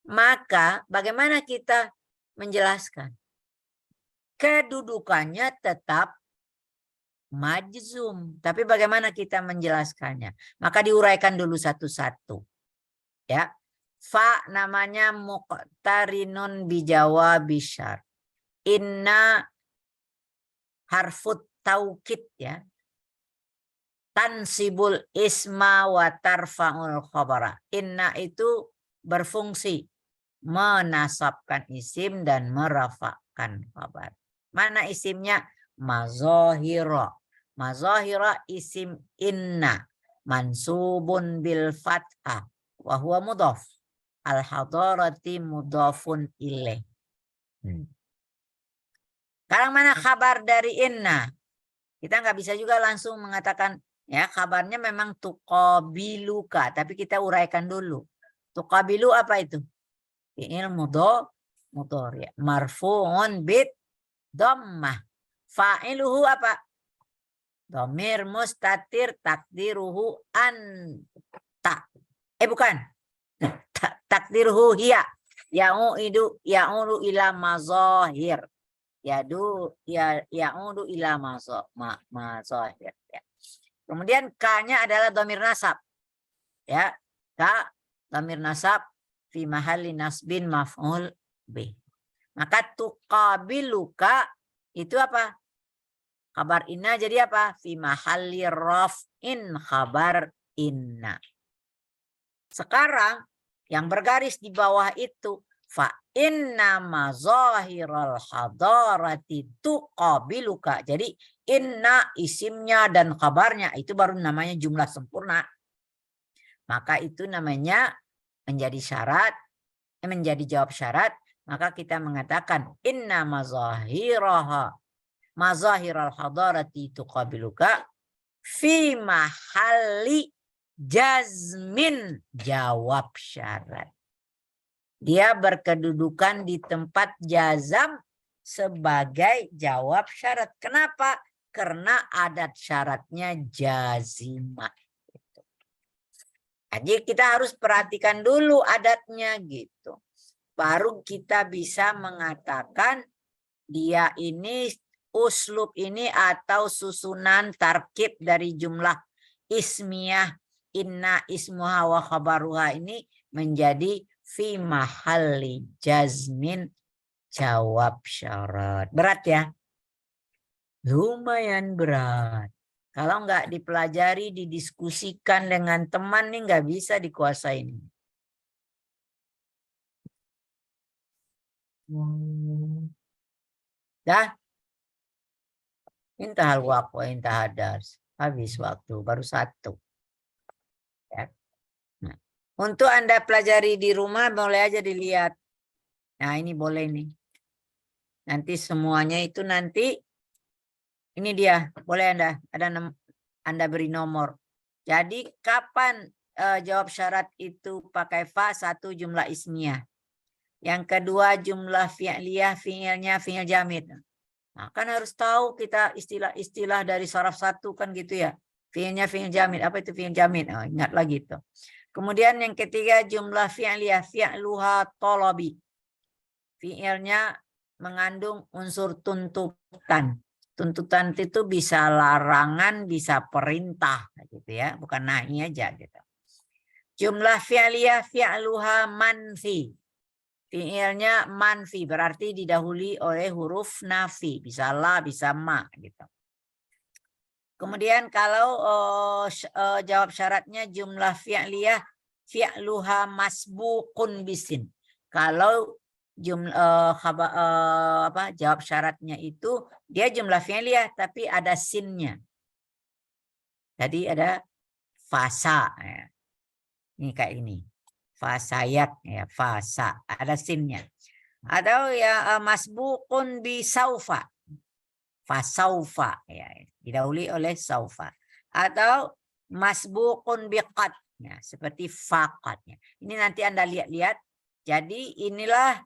S1: Maka bagaimana kita menjelaskan? Kedudukannya tetap majzum. Tapi bagaimana kita menjelaskannya? Maka diuraikan dulu satu-satu. Ya. Fa namanya muqtarinun bijawabi syar. Inna harfut taukid ya. Tansibul isma wa tarfa'ul khabara. Inna itu berfungsi menasabkan isim dan merafakkan khabar. Mana isimnya? Mazahira. Mazahira isim inna. Mansubun bil fathah. Wa huwa mudhaf. Al-hadarati mudhafun ilaih. Sekarang mana kabar dari inna? Kita nggak bisa juga langsung mengatakan ya kabarnya memang tuqabiluka, tapi kita uraikan dulu. Tuqabilu apa itu? Fi'il mudhari'. Marfu'un bid dhammah. Fa'iluhu apa? Dhamir mustatir takdiruhu anta. Bukan. Takdiruhu hiya. Ya'udu ila mazahir. Ya'udu ila mazahir. Ya. Kemudian ka-nya adalah dhamir nasab. Ya, ka dhamir nasab fi mahalli nasbin maf'ul bih. Maka tuqabiluka itu apa? Kabar inna jadi apa? Fi mahalli raf'in khabar inna. Sekarang yang bergaris di bawah itu fa inna mazahiral hadarati tuqabiluka. Jadi inna isimnya dan kabarnya itu baru namanya jumlah sempurna. Maka itu namanya menjadi syarat, menjadi jawab syarat. Maka kita mengatakan inna mazahiral hadarati tuqabiluka fi mahalli jazmin jawab syarat. Dia berkedudukan di tempat jazam sebagai jawab syarat. Kenapa? Karena adat syaratnya jazimah. Jadi kita harus perhatikan dulu adatnya gitu. Baru kita bisa mengatakan dia ini uslub ini atau susunan tarkib dari jumlah ismiyah inna ismuha wa khabaruha ini menjadi fi mahalli jazmin jawab syarat. Berat ya? Lumayan berat. Kalau nggak dipelajari, didiskusikan dengan teman nih nggak bisa dikuasain. Dah? Intahal waqtu intahal dars. Habis waktu, baru satu. Ya. Nah, untuk Anda pelajari di rumah boleh aja dilihat. Nah ini boleh nih. Nanti semuanya itu nanti. Ini dia, boleh Anda beri nomor. Jadi kapan jawab syarat itu pakai fa? Satu, jumlah ismiyah. Yang kedua, jumlah fi'liyah, fi'ilnya fi'il jamid. Nah, kan harus tahu kita istilah-istilah dari saraf satu kan gitu ya. Fi'ilnya fi'il jamid. Apa itu fi'il jamid? Oh, ingat lagi itu. Kemudian yang ketiga, jumlah fi'liyah, fi'luha talabi. Fi'ilnya mengandung unsur tuntutan. Tuntutan itu bisa larangan, bisa perintah gitu ya, bukan nahi aja gitu. Jumlah fi'liyah fi'luha manfi. Fi'ilnya manfi berarti didahului oleh huruf nafi, bisa la, bisa ma gitu. Kemudian kalau jawab syaratnya jumlah fi'liyah fi'luha masbuqun bisin. Kalau jawab syaratnya itu dia jumlah fi'liyah tapi ada sinnya. Jadi ada fasa ya. Ini kayak ini. Fasayat ya, fasa ada sinnya. Atau ya masbuqun bi saufa. Fasaufa ya, didahului oleh saufa. Atau masbuqun bi qad ya, seperti faqad ya. Ini nanti Anda lihat-lihat. Jadi inilah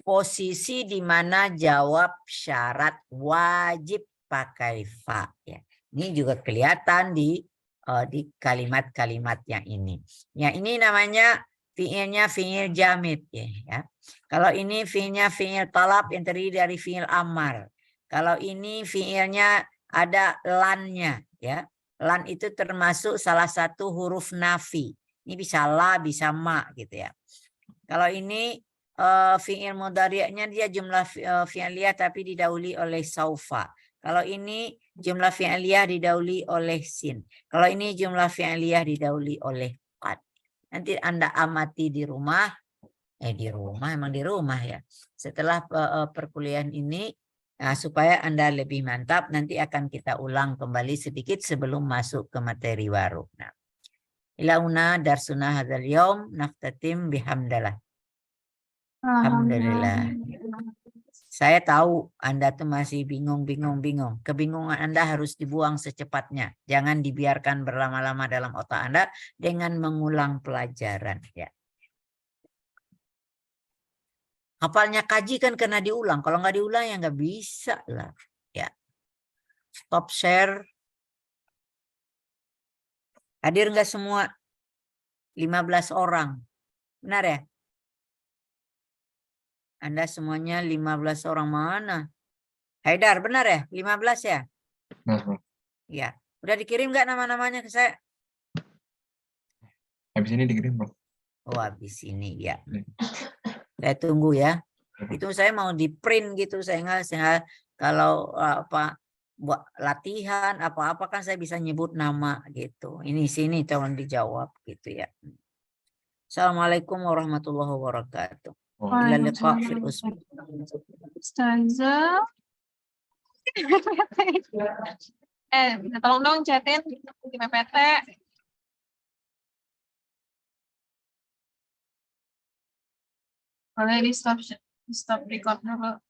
S1: posisi di mana jawab syarat wajib pakai fa ya. Ini juga kelihatan di kalimat-kalimat yang ini. Ya ini namanya fi'ilnya fi'il jamid ya. Kalau ini fi'ilnya fi'il talab yang terdiri dari fi'il amar. Kalau ini fi'ilnya ada lannya ya. Lan itu termasuk salah satu huruf nafi. Ini bisa la, bisa ma gitu ya. Kalau ini fi'il mudhari'nya dia jumlah fi'liyah tapi didahului oleh saufa. Kalau ini jumlah fi'liyah didahului oleh sin. Kalau ini jumlah fi'liyah didahului oleh qad. Nanti Anda amati di rumah. Emang di rumah ya. Setelah perkuliahan ini supaya Anda lebih mantap, nanti akan kita ulang kembali sedikit sebelum masuk ke materi baru. Nah, ilauna darsuna hadzal yaum naftatim bihamdallah. Alhamdulillah. Saya tahu Anda tuh masih bingung. Kebingungan Anda harus dibuang secepatnya. Jangan dibiarkan berlama-lama dalam otak Anda dengan mengulang pelajaran. Ya. Hafalnya kaji kan kena diulang. Kalau nggak diulang ya nggak bisa lah. Ya. Stop share. Hadir nggak semua? 15 orang. Benar ya? Anda semuanya 15 orang mana? Haidar, benar ya? 15 ya?
S4: Nah, Prof.
S1: Ya. Udah dikirim nggak nama-namanya ke saya?
S4: Habis ini dikirim, Prof.
S1: Oh, habis ini ya.
S4: Ya.
S1: Saya tunggu ya. Itu saya mau di print gitu sehingga kalau apa buat latihan apa-apa kan saya bisa nyebut nama gitu. Ini sini tolong dijawab gitu ya. Assalamualaikum warahmatullahi wabarakatuh. Ila liqa fil usbu'i.
S5: Ustazah. Tolong dong chatin di PPT. Boleh di stop record dulu.